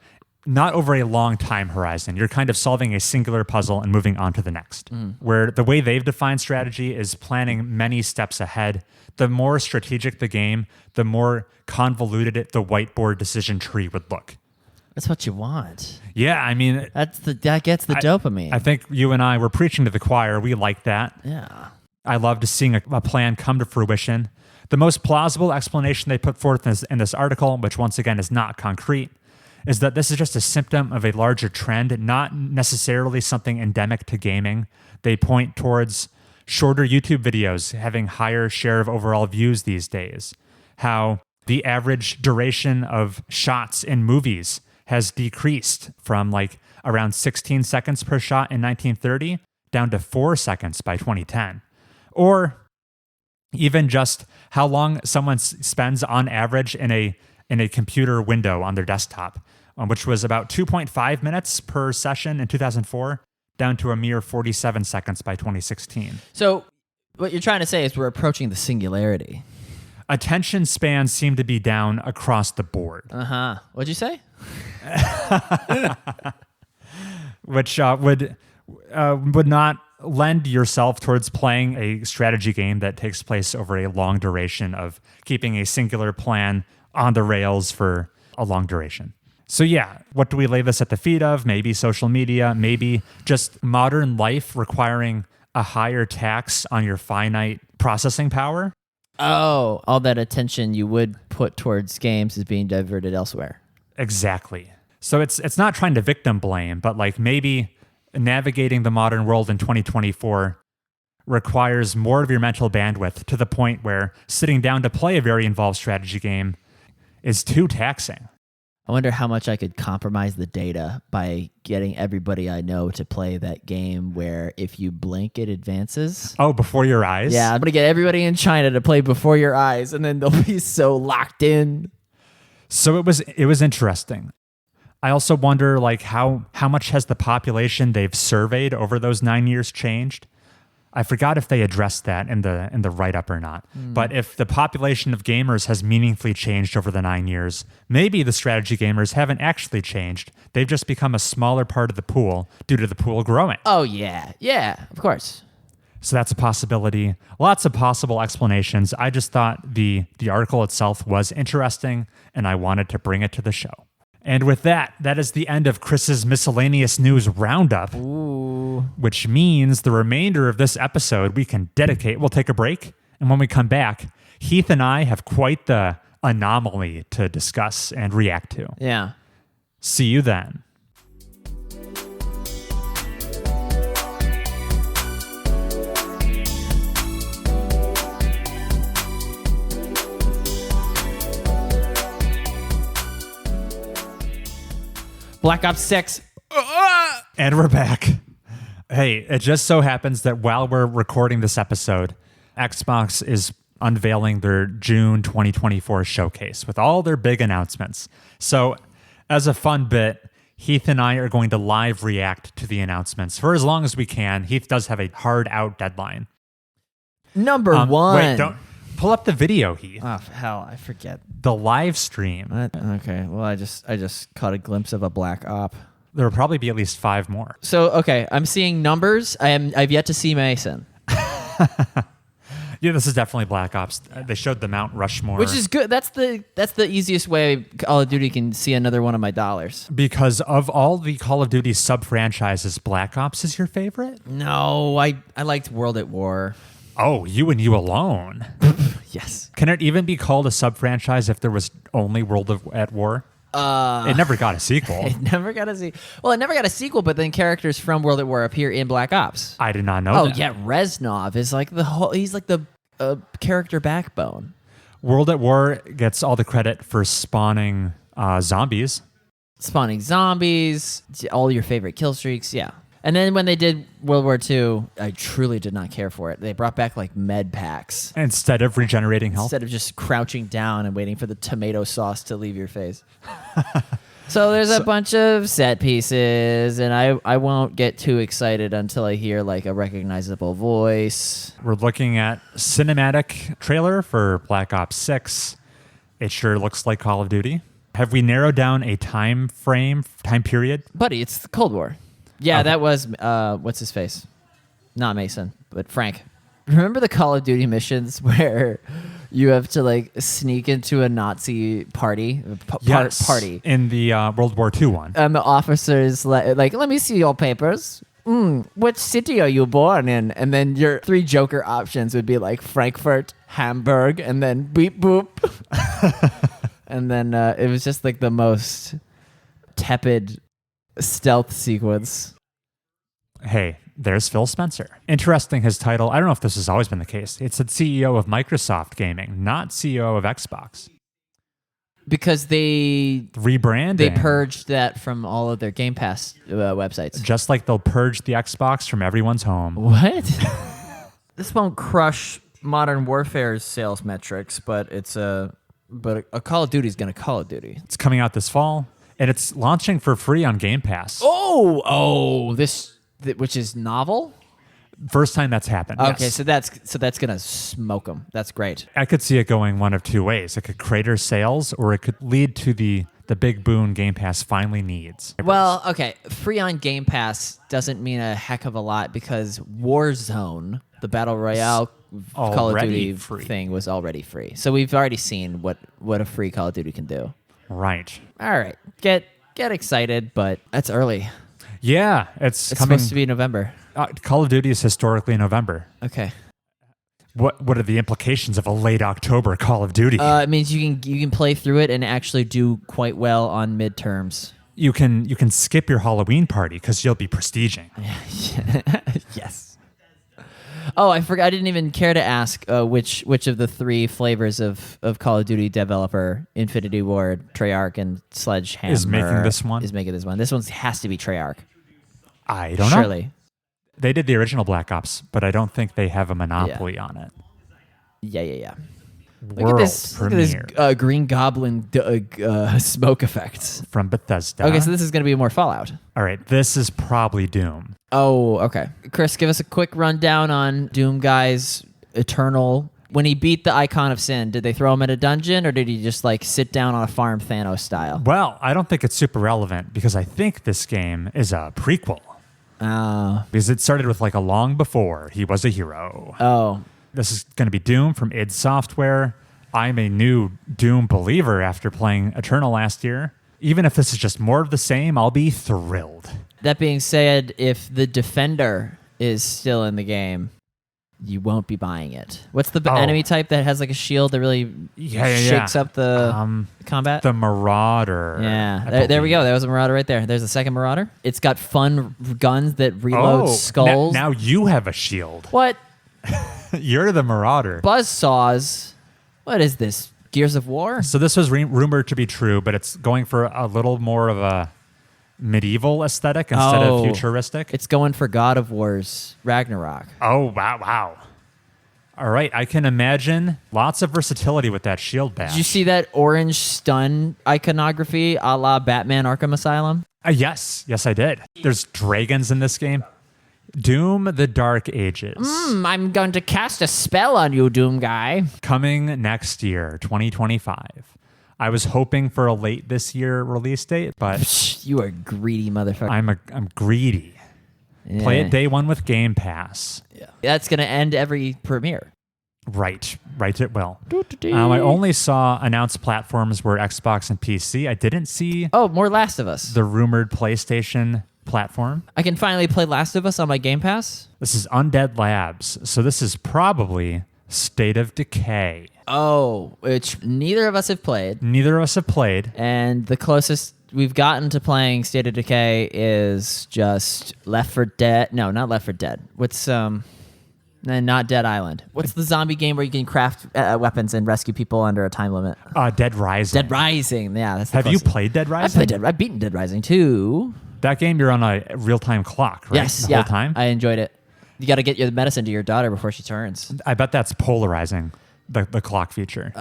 not over a long time horizon. You're kind of solving a singular puzzle and moving on to the next. Where the way they've defined strategy is planning many steps ahead. The more strategic the game, the more convoluted the whiteboard decision tree would look. That's what you want. Yeah, I mean, that gets the dopamine. I think you and I were preaching to the choir. We like that. Yeah. I loved seeing a plan come to fruition. The most plausible explanation they put forth in this article, which once again is not concrete, is that this is just a symptom of a larger trend, not necessarily something endemic to gaming. They point towards shorter YouTube videos having higher share of overall views these days, how the average duration of shots in movies has decreased from around 16 seconds per shot in 1930 down to 4 seconds by 2010. Or even just how long someone spends on average in a computer window on their desktop, which was about 2.5 minutes per session in 2004, down to a mere 47 seconds by 2016. So what you're trying to say is we're approaching the singularity. Attention spans seem to be down across the board. Uh-huh. What'd you say? Which would not lend yourself towards playing a strategy game that takes place over a long duration of keeping a singular plan on the rails for a long duration. So yeah, what do we lay this at the feet of? Maybe social media, maybe just modern life requiring a higher tax on your finite processing power. Oh, all that attention you would put towards games is being diverted elsewhere. Exactly. So it's not trying to victim blame, but like maybe navigating the modern world in 2024 requires more of your mental bandwidth to the point where sitting down to play a very involved strategy game is too taxing. I wonder how much I could compromise the data by getting everybody I know to play that game where if you blink, it advances. Oh, before your eyes? Yeah, I'm going to get everybody in China to play before your eyes, and then they'll be so locked in. So it was interesting. I also wonder like how much has the population they've surveyed over those 9 years changed? I forgot if they addressed that in the write-up or not. But if the population of gamers has meaningfully changed over the 9 years, maybe the strategy gamers haven't actually changed. They've just become a smaller part of the pool due to the pool growing. Oh, yeah. Yeah, of course. So that's a possibility. Lots of possible explanations. I just thought the article itself was interesting, and I wanted to bring it to the show. And with that is the end of Chris's miscellaneous news roundup. Ooh. Which means the remainder of this episode we can dedicate. We'll take a break, and when we come back, Heath and I have quite the anomaly to discuss and react to. Yeah. See you then. Black Ops 6. And we're back. Hey, it just so happens that while we're recording this episode, Xbox is unveiling their June 2024 showcase with all their big announcements. So, as a fun bit, Heath and I are going to live react to the announcements for as long as we can. Heath does have a hard out deadline. Number one. Wait, don't pull up the video, Heath. Oh, hell, I forget. The live stream. What? Okay, well, I just caught a glimpse of a black op. There will probably be at least 5 more. So, okay, I'm seeing numbers. I've yet to see Mason. Yeah, this is definitely Black Ops. They showed the Mount Rushmore. Which is good. That's the easiest way Call of Duty can see another one of my dollars. Because of all the Call of Duty sub-franchises, Black Ops is your favorite? No, I liked World at War. Oh, you and you alone. Yes. Can it even be called a sub-franchise if there was only at War? It never got a sequel. It never got a sequel. Well, it never got a sequel, but then characters from World at War appear in Black Ops. I did not know that. Oh, yeah, Reznov is like he's like the character backbone. World at War gets all the credit for spawning zombies. Spawning zombies, all your favorite kill streaks, yeah. And then when they did World War II, I truly did not care for it. They brought back like med packs. Instead of regenerating health? Instead of just crouching down and waiting for the tomato sauce to leave your face. So there's a bunch of set pieces, and I won't get too excited until I hear like a recognizable voice. We're looking at cinematic trailer for Black Ops 6. It sure looks like Call of Duty. Have we narrowed down a time period? Buddy, it's the Cold War. Yeah, Okay. that was, what's his face? Not Mason, but Frank. Remember the Call of Duty missions where you have to like sneak into a Nazi party? Party. In the World War II one. And the officer's like, let me see your papers. Which city are you born in? And then your 3 Joker options would be like Frankfurt, Hamburg, and then beep boop. And then it was just like the most tepid stealth sequence. Hey, there's Phil Spencer. Interesting, his title. I don't know if this has always been the case. It said CEO of Microsoft Gaming, not CEO of Xbox. Because they Rebranding. They purged that from all of their Game Pass websites. Just like they'll purge the Xbox from everyone's home. What? This won't crush Modern Warfare's sales metrics, but a Call of Duty is going to Call of Duty. It's coming out this fall, and it's launching for free on Game Pass. Which is novel? First time that's happened. Okay, yes. so that's gonna smoke them. That's great. I could see it going one of 2 ways. It could crater sales, or it could lead to the the big boon Game Pass finally needs. Well, okay, free on Game Pass doesn't mean a heck of a lot because Warzone, the Battle Royale Call of already Duty free. thing, was already free. So we've already seen what a free Call of Duty can do. Right. All right, get excited, but that's early. Yeah, it's coming. Supposed to be November. Call of Duty is historically November. Okay. What are the implications of a late October Call of Duty? It means you can play through it and actually do quite well on midterms. You can skip your Halloween party because you'll be prestiging. Yes. Oh, I forgot. I didn't even care to ask which of the three flavors of Call of Duty developer, Infinity Ward, Treyarch, and Sledgehammer Is making this one? Is making this one. This one has to be Treyarch. I don't know. Surely. They did the original Black Ops, but I don't think they have a monopoly on it. Yeah. Look World at this premiere Green Goblin smoke effects. from Bethesda. Okay, so this is going to be more Fallout. All right, this is probably Doom. Oh, okay. Chris, give us a quick rundown on Doom Guy's Eternal. When he beat the Icon of Sin, did they throw him in a dungeon or did he just like sit down on a farm Thanos style? Well, I don't think it's super relevant because I think this game is a prequel. Oh. Because it started with like a long before he was a hero. Oh. This is going to be Doom from id Software. I'm a new Doom believer after playing Eternal last year. Even if this is just more of the same, I'll be thrilled. That being said, if the Defender is still in the game, you won't be buying it. What's the enemy type that has like a shield that really shakes up the combat? The Marauder. Yeah, there we go. There was a Marauder right there. There's a second Marauder. It's got fun guns that reload skulls. Now you have a shield. What? You're the Marauder. Buzzsaws. What is this? Gears of War? So this was rumored to be true, but it's going for a little more of a medieval aesthetic instead of futuristic. It's going for God of War's Ragnarok. Oh, wow. All right, I can imagine lots of versatility with that shield badge. Did you see that orange stun iconography a la Batman Arkham Asylum? Yes, I did. There's dragons in this game. Doom: The Dark Ages. I'm going to cast a spell on you, Doom Guy. Coming next year, 2025. I was hoping for a late this year release date, but You are greedy motherfucker. I'm greedy. Yeah. Play it day one with Game Pass. Yeah. That's going to end every premiere. Right, it will. I only saw announced platforms were Xbox and PC. I didn't see Oh, more Last of Us. the rumored PlayStation platform. I can finally play Last of Us on my Game Pass. This is Undead Labs, so this is probably State of Decay. Oh, which neither of us have played. Neither of us have played. And the closest we've gotten to playing State of Decay is just Left 4 Dead. No, not Left 4 Dead. What's not Dead Island. What's the zombie game where you can craft weapons and rescue people under a time limit? Dead Rising. Dead Rising. Yeah, that's the Have you closest. played Dead Rising? I've beaten Dead Rising too. That game, you're on a real-time clock, right? Yes, the whole time? I enjoyed it. You got to get your medicine to your daughter before she turns. I bet that's polarizing, the clock feature.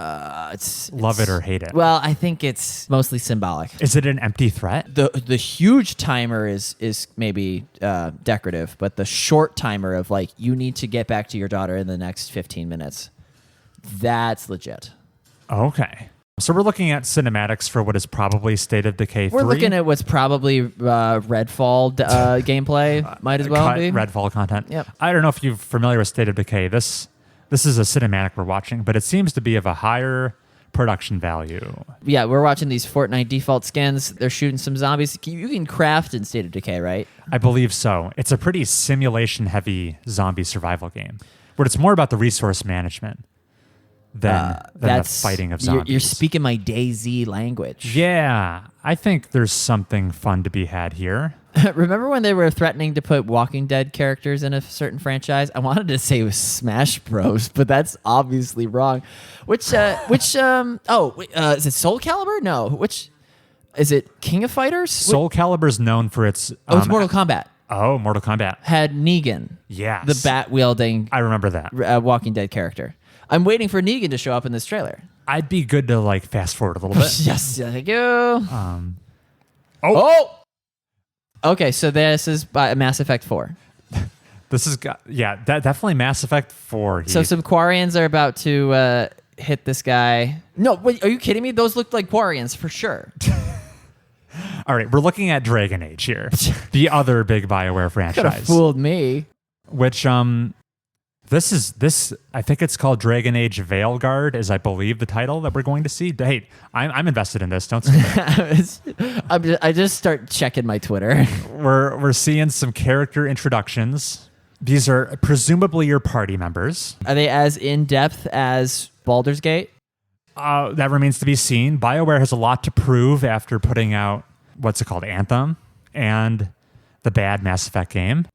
Love it or hate it. Well, I think it's mostly symbolic. Is it an empty threat? The huge timer is maybe decorative, but the short timer of like you need to get back to your daughter in the next 15 minutes, that's legit. Okay. So we're looking at cinematics for what is probably State of Decay 3. We're looking at what's probably Redfall gameplay. Might as well cut be. Redfall content. Yep. I don't know if you're familiar with State of Decay. This is a cinematic we're watching, but it seems to be of a higher production value. Yeah, we're watching these Fortnite default skins. They're shooting some zombies. You can craft in State of Decay, right? I believe so. It's a pretty simulation-heavy zombie survival game, but it's more about the resource management than the fighting of zombies. You're speaking my DayZ language. Yeah, I think there's something fun to be had here. Remember when they were threatening to put Walking Dead characters in a certain franchise? I wanted to say it was Smash Bros, but that's obviously wrong. Is it Soul Calibur? No. Which is it? King of Fighters? Soul Calibur's known for its it's Mortal Kombat. Oh, Mortal Kombat. Had Negan. Yes. The bat wielding I remember that. Walking Dead character. I'm waiting for Negan to show up in this trailer. I'd be good to like fast forward a little bit. Yes, thank you. Oh! Okay, so this is Mass Effect 4. This is definitely Mass Effect 4. So some Quarians are about to hit this guy. No, wait, are you kidding me? Those looked like Quarians for sure. All right, we're looking at Dragon Age here, the other big BioWare Could have franchise. fooled me. Which this I think it's called Dragon Age Veilguard, is I believe the title that we're going to see. Hey, I'm invested in this. Don't skip it. I just start checking my Twitter. We're seeing some character introductions. These are presumably your party members. Are they as in depth as Baldur's Gate? That remains to be seen. BioWare has a lot to prove after putting out what's it called, Anthem, and the bad Mass Effect game.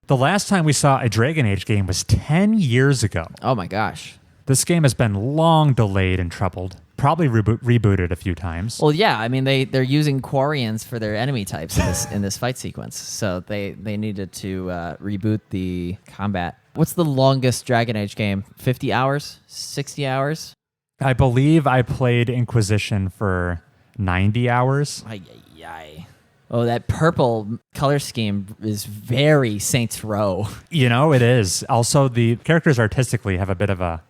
The last time we saw a Dragon Age game was 10 years ago. Oh my gosh. This game has been long delayed and troubled. Probably rebooted a few times. Well, yeah. I mean, they're using Quarians for their enemy types in this fight sequence, so they needed to reboot the combat. What's the longest Dragon Age game? 50 hours? 60 hours? I believe I played Inquisition for 90 hours. Ay, ay, ay. Oh, that purple color scheme is very Saints Row. You know, it is. Also, the characters artistically have a bit of a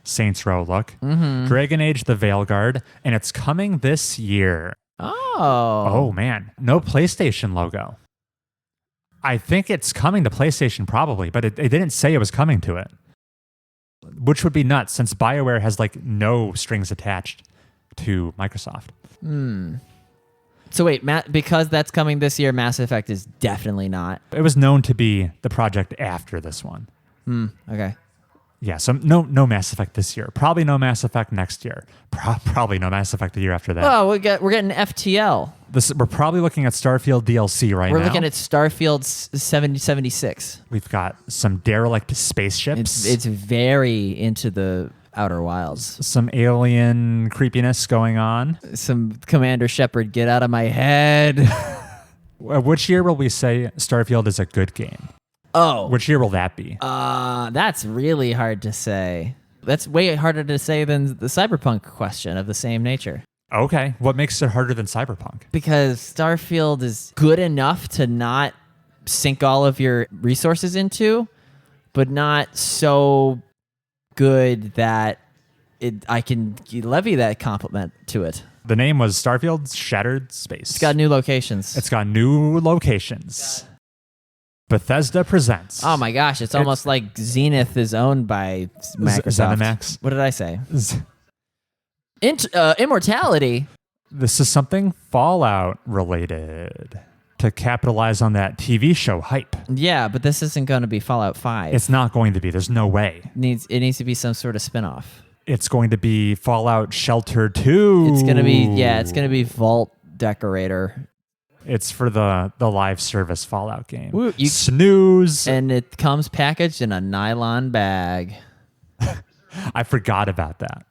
Saints Row look. Mm-hmm. Dragon Age The Veilguard, and it's coming this year. Oh, man. No PlayStation logo. I think it's coming to PlayStation probably, but it didn't say it was coming to it. Which would be nuts since BioWare has like no strings attached to Microsoft. So wait, because that's coming this year, Mass Effect is definitely not. It was known to be the project after this one. Okay. Yeah, so no Mass Effect this year. Probably no Mass Effect next year. Probably no Mass Effect the year after that. Oh, we're getting FTL. We're probably looking at Starfield DLC now. We're looking at Starfield 7076. We've got some derelict spaceships. It's very into the Outer Wilds. Some alien creepiness going on. Some Commander Shepard, get out of my head. Which year will we say Starfield is a good game? Oh. Which year will that be? That's really hard to say. That's way harder to say than the Cyberpunk question of the same nature. Okay. What makes it harder than Cyberpunk? Because Starfield is good enough to not sink all of your resources into, but not so good that I can levy that compliment to it. The name was Starfield Shattered Space. It's got new locations. It's got new locations. Bethesda presents. Oh my gosh, it's almost like Zenith is owned by Microsoft. ZeniMax. What did I say? Immortality. This is something Fallout related to capitalize on that TV show hype. Yeah, but this isn't going to be Fallout 5. It's not going to be. There's no way. It needs to be some sort of spinoff. It's going to be Fallout Shelter 2. It's going to be Vault Decorator. It's for the live service Fallout game. Woo, Snooze. And it comes packaged in a nylon bag. I forgot about that.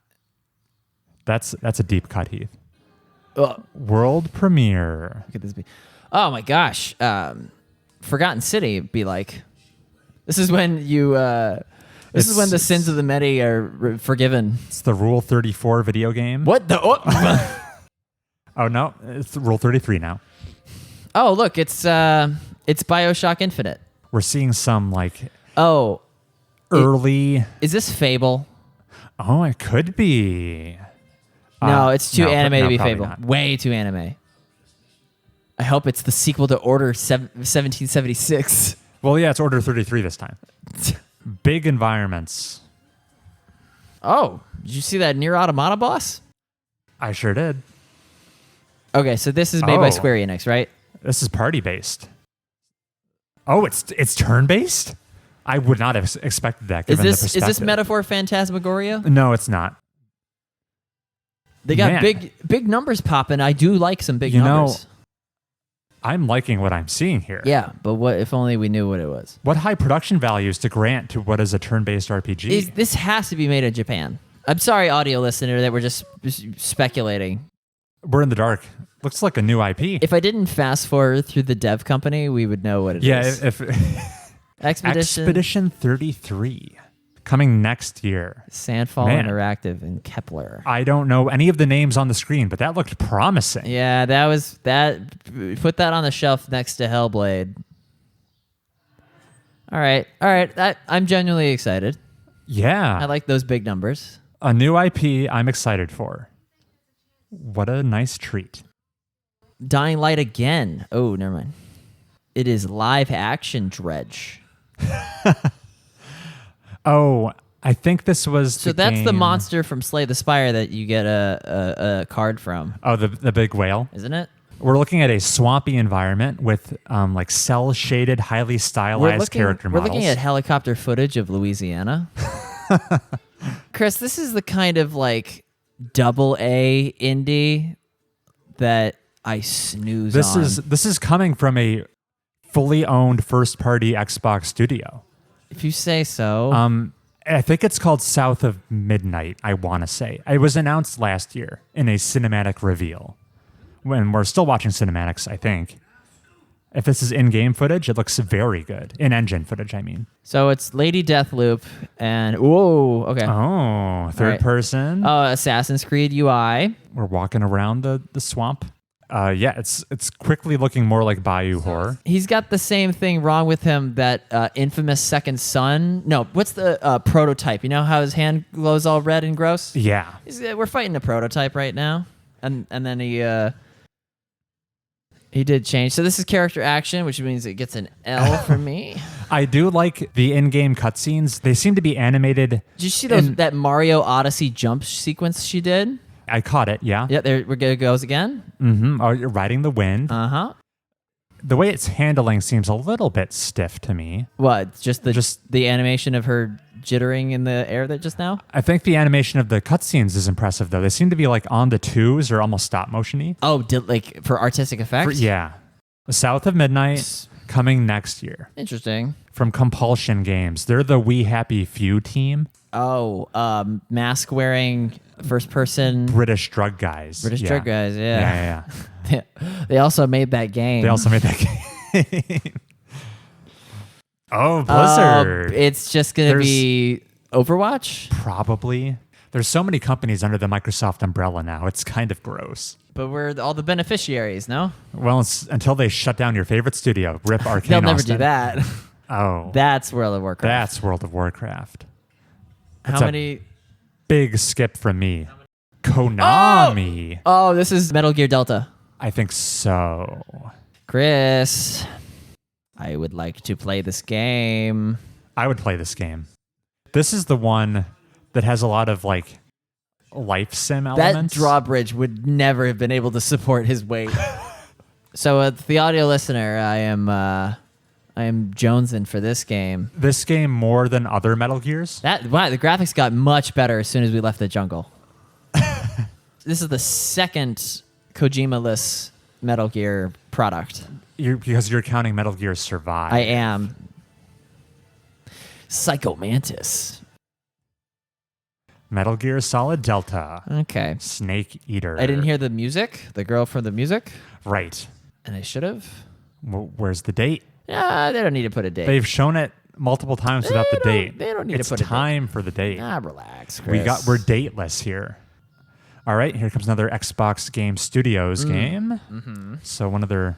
That's a deep cut, Heath. World premiere. Look at this. Oh my gosh. Forgotten City be like. This is when you. This is when the sins of the Medi are forgiven. It's the Rule 34 video game. What the? Oh no, it's Rule 33 now. Oh look, it's BioShock Infinite. We're seeing some like early. Is this Fable? Oh, it could be. No, it's too anime to be probably Fable. Not. Way too anime. I hope it's the sequel to Order 1776. Well, yeah, it's Order 33 this time. Big environments. Oh, did you see that Nier Automata boss? I sure did. Okay, so this is made by Square Enix, right? This is party-based. Oh, it's turn-based? I would not have expected that, given the perspective. Is this Metaphor Phantasmagoria? No, it's not. They got big numbers popping. I do like some big numbers. I'm liking what I'm seeing here. Yeah, but what if only we knew what it was? What high production values to grant to what is a turn-based RPG? This has to be made in Japan. I'm sorry, audio listener, that we're just speculating. We're in the dark. Looks like a new IP. If I didn't fast forward through the dev company, we would know what it is. Yeah, if Expedition 33 coming next year. Sandfall Interactive and Kepler. I don't know any of the names on the screen, but that looked promising. Yeah, put that on the shelf next to Hellblade. All right. I'm genuinely excited. Yeah. I like those big numbers. A new IP I'm excited for. What a nice treat. Dying Light again. Oh, never mind. It is live action Dredge. Oh, I think this was So that's the monster from Slay the Spire that you get a card from. Oh, the big whale. Isn't it? We're looking at a swampy environment with like cell shaded, highly stylized character models. We're looking at helicopter footage of Louisiana. Chris, this is the kind of like double A indie that I snooze on. This is coming from a fully owned first party Xbox studio. If you say so. I think it's called South of Midnight, I want to say. It was announced last year in a cinematic reveal. When we're still watching cinematics, I think. If this is in-game footage, it looks very good. In-engine footage, I mean. So it's Lady Deathloop and... Whoa, okay. Oh, third person. Oh, Assassin's Creed UI. We're walking around the swamp. Yeah, it's quickly looking more like Bayou Horror. He's got the same thing wrong with him that infamous Second Son. No, what's the prototype? You know how his hand glows all red and gross? Yeah. We're fighting a prototype right now, and then he did change. So this is character action, which means it gets an L for me. I do like the in-game cutscenes. They seem to be animated. Did you see that Mario Odyssey jump sequence she did? I caught it, yeah. Yeah, there it goes again. Mm-hmm. Oh, you're riding the wind. Uh-huh. The way it's handling seems a little bit stiff to me. What? Just the animation of her jittering in the air that just now? I think the animation of the cutscenes is impressive, though. They seem to be like on the twos or almost stop motion-y. Oh, like for artistic effects? Yeah. South of Midnight coming next year. Interesting. From Compulsion Games. They're the We Happy Few team. Oh, mask-wearing first-person... British drug guys. Drug guys, yeah. Yeah. They also made that game. They also made that game. Oh, Blizzard. It's just going to be Overwatch? Probably. There's so many companies under the Microsoft umbrella now. It's kind of gross. But we're all the beneficiaries, no? Well, it's until they shut down your favorite studio, rip Arkane. They'll never Austin. do that. Oh. That's World of Warcraft. That's World of Warcraft. How many... Big skip from me. Konami. Oh, this is Metal Gear Delta. I think so. Chris, I would like to play this game. I would play this game. This is the one that has a lot of like life sim elements. That drawbridge would never have been able to support his weight. So, the audio listener, I am jonesing for this game. This game more than other Metal Gears. Wow, the graphics got much better as soon as we left the jungle. This is the second Kojima-less Metal Gear product. Because you're counting Metal Gear Survive. I am. Psycho Mantis. Metal Gear Solid Delta. Okay. Snake Eater. I didn't hear the music, the girl from the music. Right. And I should have. Where's the date? Yeah, they don't need to put a date. They've shown it multiple times without the date. They don't need to put a date. It's time for the date. Relax, Chris. We're dateless here. All right, here comes another Xbox Game Studios game. Mm-hmm. So one of their...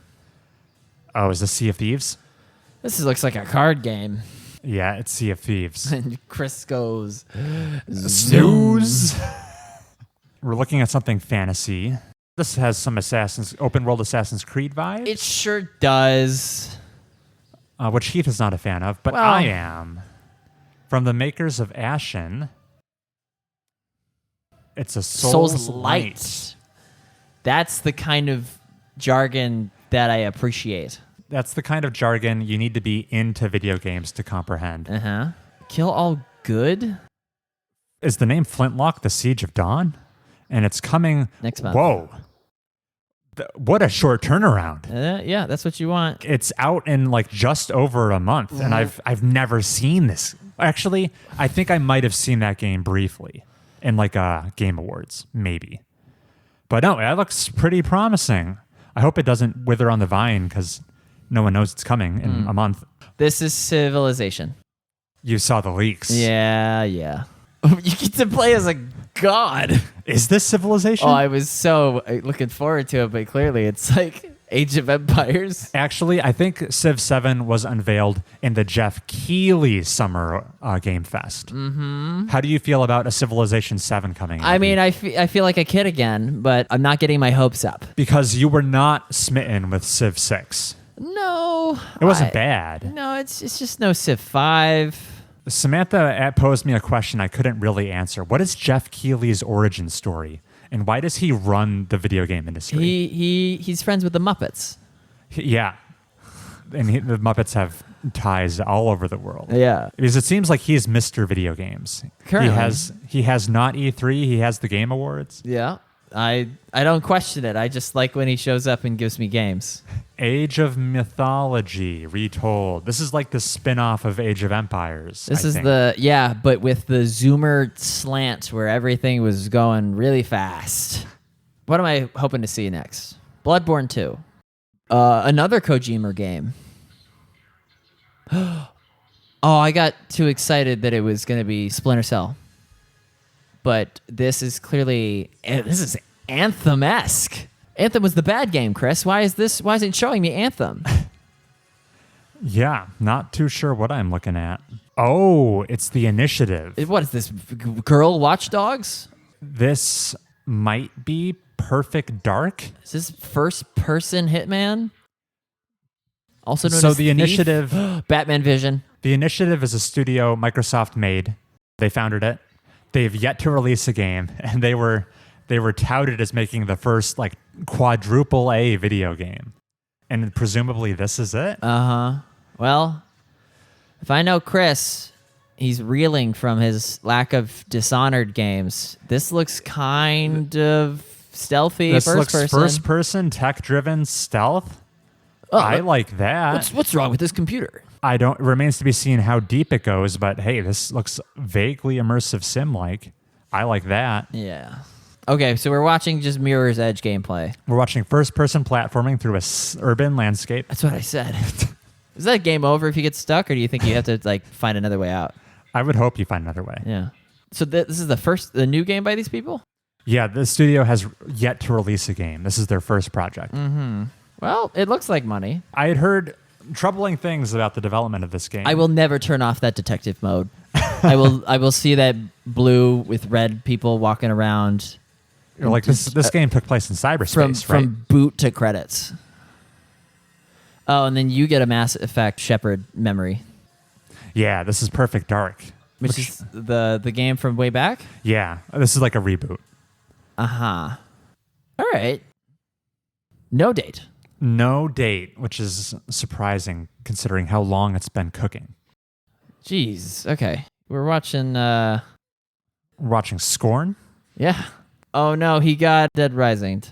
Oh, is this Sea of Thieves? This looks like a card game. Yeah, it's Sea of Thieves. And Chris goes... Snooze! We're looking at something fantasy. This has some open world Assassin's Creed vibes. It sure does. Which Heath is not a fan of, but I am. From the makers of Ashen... It's a Souls Light. That's the kind of jargon that I appreciate. That's the kind of jargon you need to be into video games to comprehend. Uh-huh. Kill All Good? Is the name Flintlock the Siege of Dawn? And it's coming... Next month. Whoa. What a short turnaround. Yeah, that's what you want. It's out in like just over a month, and I've never seen this. Actually, I think I might have seen that game briefly. In like Game Awards, maybe. But no, that looks pretty promising. I hope it doesn't wither on the vine because no one knows it's coming in a month. This is Civilization. You saw the leaks. Yeah. You get to play as a god. Is this Civilization? Oh, I was so looking forward to it, but clearly it's like Age of Empires. Actually, I think Civ 7 was unveiled in the Jeff Keighley Summer Game Fest. Mm-hmm. How do you feel about a Civilization 7 coming out? I mean, I feel like a kid again, but I'm not getting my hopes up. Because you were not smitten with Civ 6. No. It wasn't bad. No, it's just no Civ 5. Samantha posed me a question I couldn't really answer. What is Jeff Keighley's origin story? And why does he run the video game industry? He's friends with the Muppets. Yeah. And the Muppets have ties all over the world. Yeah. Because it seems like he's Mr. Video Games. Currently. He has not E3, he has the Game Awards. Yeah. I don't question it. I just like when he shows up and gives me games. Age of Mythology retold. This is like the spin-off of Age of Empires. This is but with the zoomer slant where everything was going really fast. What am I hoping to see next? Bloodborne 2. Another Kojima game. Oh, I got too excited that it was going to be Splinter Cell. But this is clearly Anthem-esque. Anthem was the bad game, Chris. Why is it showing me Anthem? Yeah, not too sure what I'm looking at. Oh, it's the Initiative. What is this? Girl Watchdogs? This might be Perfect Dark. Is this first-person Hitman? Also known So as the Thief? Initiative... Batman Vision. The Initiative is a studio Microsoft made. They founded it. They've yet to release a game, and they were touted as making the first like quadruple A video game. And presumably this is it? Uh-huh. Well, if I know Chris, he's reeling from his lack of Dishonored games. This looks kind of stealthy. This looks person. first-person, tech-driven stealth. Oh, I like that. What's wrong with this computer? It remains to be seen how deep it goes, but hey, this looks vaguely immersive sim-like. I like that. Yeah. Okay, so we're watching just Mirror's Edge gameplay. We're watching first-person platforming through a urban landscape. That's what I said. Is that game over if you get stuck, or do you think you have to like find another way out? I would hope you find another way. Yeah. So this is the new game by these people? Yeah, the studio has yet to release a game. This is their first project. Mm-hmm. Well, it looks like money. I had heard troubling things about the development of this game. I will never turn off that detective mode. I will see that blue with red people walking around. You're like this game took place in cyberspace, from boot to credits. Oh, and then you get a Mass Effect Shepard memory. Yeah, this is Perfect Dark. Which is the game from way back? Yeah, this is like a reboot. Uh-huh. All right. No date. No date, which is surprising considering how long it's been cooking. Jeez. Okay. We're watching Scorn. Yeah. Oh no, he got Dead Rising.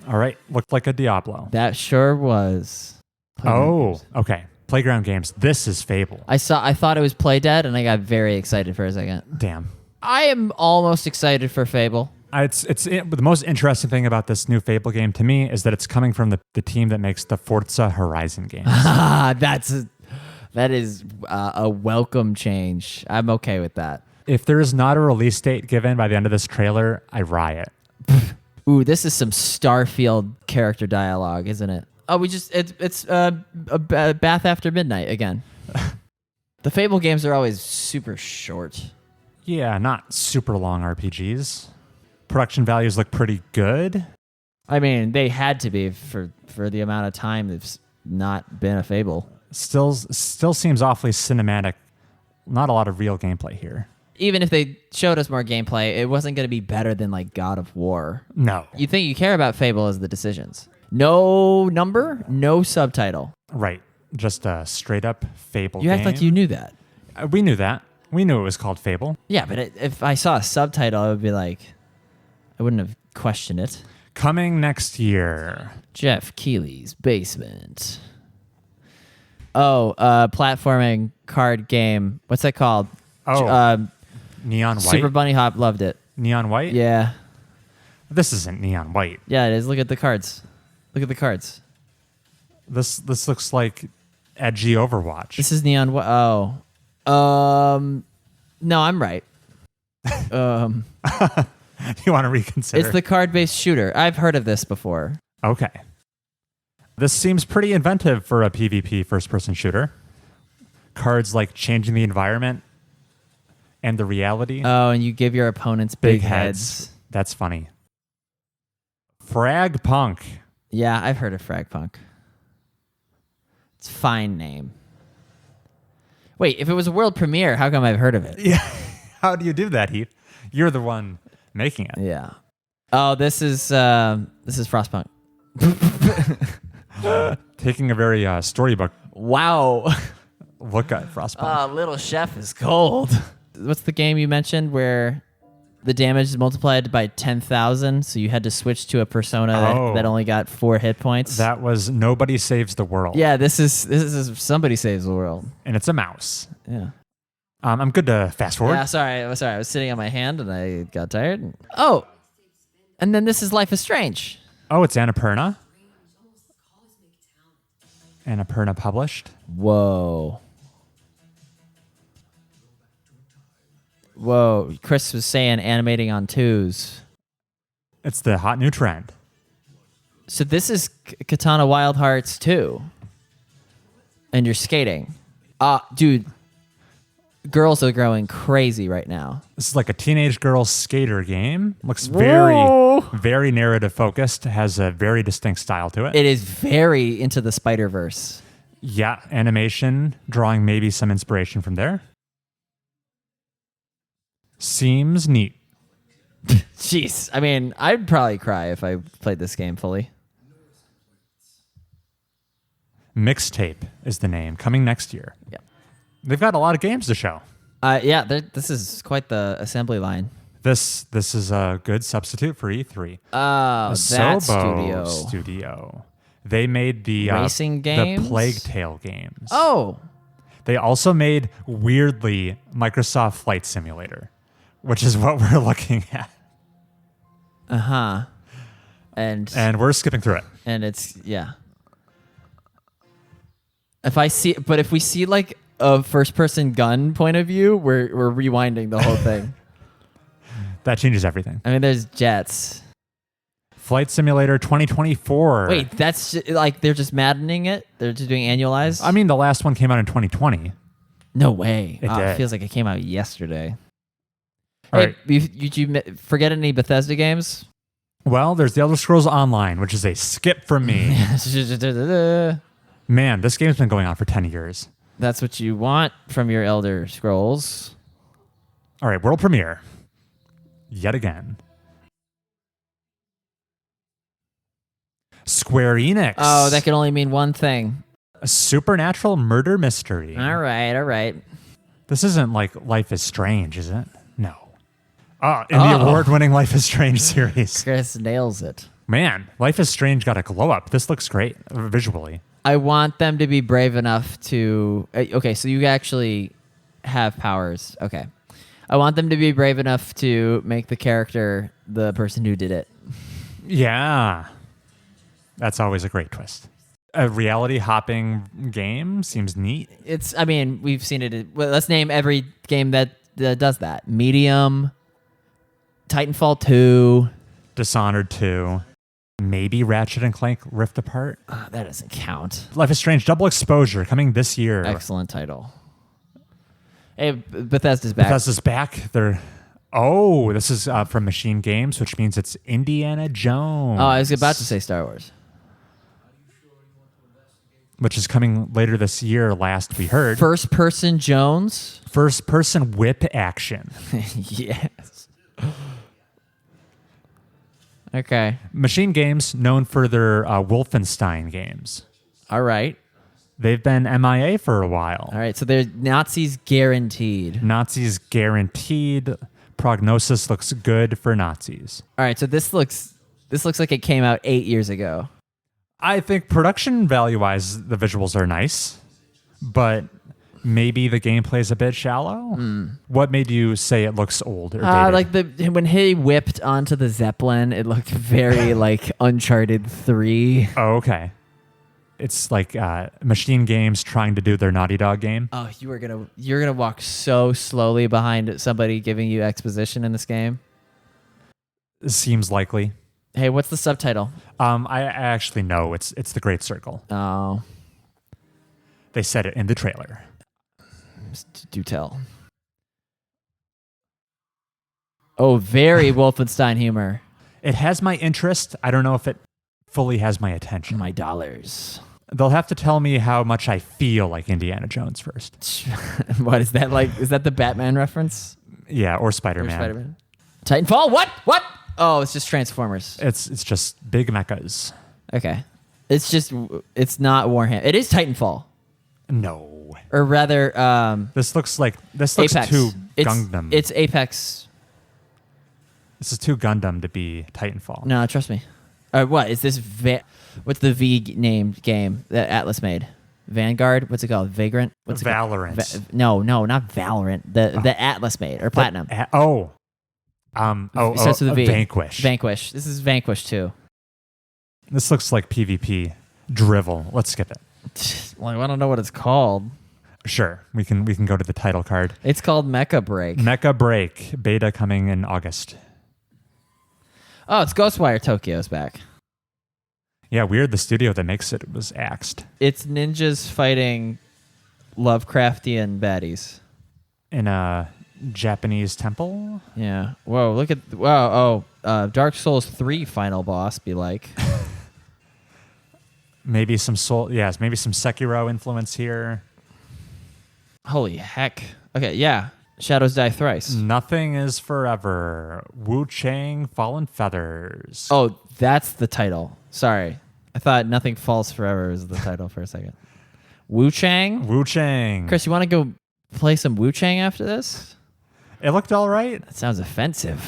All right, looked like a Diablo. That sure was. Okay. Playground Games. This is Fable. I thought it was Play Dead, and I got very excited for a second. Damn. I am almost excited for Fable. The most interesting thing about this new Fable game to me is that it's coming from the team that makes the Forza Horizon games. That is a welcome change. I'm okay with that. If there is not a release date given by the end of this trailer, I riot. Ooh, this is some Starfield character dialogue, isn't it? Oh, it's a Bath After Midnight again. The Fable games are always super short. Yeah, not super long RPGs. Production values look pretty good. I mean, they had to be for the amount of time they've not been a Fable. Still seems awfully cinematic. Not a lot of real gameplay here. Even if they showed us more gameplay, it wasn't going to be better than like God of War. No. You think you care about Fable as the decisions. No number, no subtitle. Right. Just a straight up Fable You game. act like you knew that. We knew that. We knew it was called Fable. Yeah, but if I saw a subtitle, I would be like, I wouldn't have questioned it. Coming next year. Jeff Keighley's Basement. Oh, platforming card game. What's that called? Oh, Neon White? Super Bunny Hop loved it. Neon White? Yeah. This isn't Neon White. Yeah, it is. Look at the cards. Look at the cards. This looks like edgy Overwatch. This is Neon White. Oh. No, I'm right. You want to reconsider? It's the card-based shooter. I've heard of this before. Okay. This seems pretty inventive for a PvP first-person shooter. Cards like changing the environment and the reality. Oh, and you give your opponents big heads. That's funny. Frag Punk. Yeah, I've heard of Fragpunk. It's a fine name. Wait, if it was a world premiere, how come I've heard of it? Yeah. How do you do that, Heath? You're the one making it. Yeah. Oh, this is Frostpunk. Taking a very storybook Wow. look at Frostpunk. Little Chef is cold. What's the game you mentioned where the damage is multiplied by 10,000, so you had to switch to a persona that only got 4 hit points? That was Nobody Saves the World. Yeah, this is Somebody Saves the World. And it's a mouse. Yeah. I'm good to fast forward. Yeah, sorry. I was sitting on my hand and I got tired. Oh, and then this is Life is Strange. Oh, it's Annapurna. Annapurna published. Whoa, Chris was saying animating on 2s. It's the hot new trend. So this is Katana Wild Hearts 2. And you're skating. Dude, girls are growing crazy right now. This is like a teenage girl skater game. Looks Whoa. very narrative focused. Has a very distinct style to it. It is very into the Spider-Verse. Yeah, animation, drawing maybe some inspiration from there. Seems neat. Jeez. I mean, I'd probably cry if I played this game fully. Mixtape is the name, coming next year. Yeah. They've got a lot of games to show. Yeah, this is quite the assembly line. This is a good substitute for E3. Oh, that Asobo Studio. They made the racing games? the Plague Tale games. Oh. They also made, weirdly, Microsoft Flight Simulator, which is what we're looking at. Uh-huh. And we're skipping through it. And it's, yeah. If we see like a first-person gun point of view, we're rewinding the whole thing. That changes everything. I mean, there's jets. Flight Simulator 2024. Wait, that's like they're just maddening it? They're just doing annualized? I mean, the last one came out in 2020. No way. It did. It feels like it came out yesterday. All hey, right. you forget any Bethesda games? Well, there's The Elder Scrolls Online, which is a skip from me. Man, this game's been going on for 10 years. That's what you want from your Elder Scrolls. All right, world premiere. Yet again. Square Enix. Oh, that can only mean one thing. A supernatural murder mystery. All right. This isn't like Life is Strange, is it? No. In the award-winning Life is Strange series. Chris nails it. Man, Life is Strange got a glow up. This looks great visually. I want them to be brave enough to... Okay, so you actually have powers. Okay. I want them to be brave enough to make the character the person who did it. Yeah. That's always a great twist. A reality hopping game seems neat. We've seen it. Well, let's name every game that does that. Medium, Titanfall 2. Dishonored 2. Maybe Ratchet and Clank Rift Apart. That doesn't count. Life is Strange Double Exposure coming this year. Excellent title. Hey, Bethesda's back. Bethesda's back. This is from Machine Games, which means it's Indiana Jones. Oh, I was about to say Star Wars. Which is coming later this year, last we heard. First-person Jones? First-person whip action. Yes. Okay. Machine Games, known for their Wolfenstein games. All right. They've been MIA for a while. All right, so they're Nazis guaranteed. Nazis guaranteed. Prognosis looks good for Nazis. All right, so this looks like it came out 8 years ago. I think production value-wise, the visuals are nice, but maybe the gameplay's a bit shallow. What made you say it looks old or dated? When he whipped onto the Zeppelin, it looked very like Uncharted 3. Oh, okay. It's like Machine Games trying to do their Naughty Dog game. Oh, you're gonna walk so slowly behind somebody giving you exposition in this game. Seems likely. Hey, what's the subtitle? I actually know it's the Great Circle. Oh, They said it in the trailer. do tell. Oh, very Wolfenstein humor. It has my interest. I don't know if it fully has my attention. My dollars. They'll have to tell me how much I feel like Indiana Jones first. What is that like? Is that the Batman reference? Yeah, or Spider-Man. Or Spider-Man? Titanfall? What? Oh, it's just Transformers. It's just big mechas. Okay. It's not Warhammer. It is Titanfall. No. Or rather, This looks Apex. too It's, Gundam. It's Apex. This is too Gundam to be Titanfall. No, trust me. What is this? What's the V named game that Atlas made? Vanguard? What's it called? Vagrant? What's it called? Valorant. No, not Valorant. The Atlas made or Platinum. It Starts with a V. Vanquish. Vanquish. This is Vanquish 2. This looks like PvP drivel. Let's skip it. Well, I don't know what it's called. Sure, we can go to the title card. It's called Mecha Break. Mecha Break beta coming in August. Oh, it's Ghostwire Tokyo's back. Yeah, weird. The studio that makes it was axed It's ninjas fighting Lovecraftian baddies. in a Japanese temple. Yeah. Whoa, look at... Wow, Dark Souls 3 final boss be like. Maybe some maybe some Sekiro influence here. Holy heck. Okay, yeah. Shadows Die Thrice. Nothing is forever. Wu Chang Fallen Feathers. Oh, that's the title. Sorry. I thought Nothing Falls Forever was the title for a second. Wu Chang? Wu Chang. Chris, you want to go play some Wu Chang after this? It looked all right. That sounds offensive.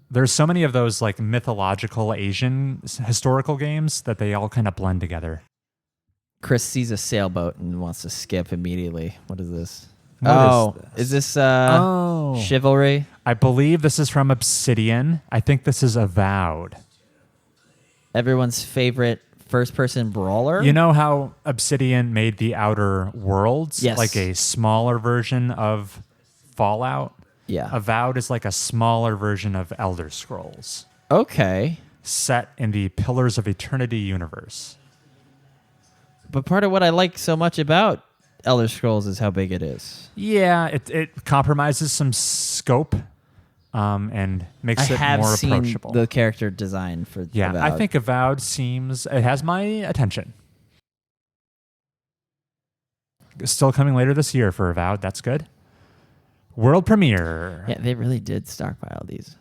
There's so many of those like mythological Asian historical games that they all kind of blend together. Chris sees a sailboat and wants to skip immediately. What is this? What is this Oh. Chivalry? I believe this is from Obsidian. I think this is Avowed. Everyone's favorite first-person brawler? You know how Obsidian made the Outer Worlds? Yes. Like a smaller version of Fallout? Yeah. Avowed is like a smaller version of Elder Scrolls, Okay. set in the Pillars of Eternity universe. But part of what I like so much about Elder Scrolls is how big it is. Yeah, it compromises some scope and makes I it have more seen approachable. the character design for Yeah, Avowed. I think Avowed it has my attention. Still coming later this year for Avowed. That's good. World premiere. Yeah, they really did stockpile these.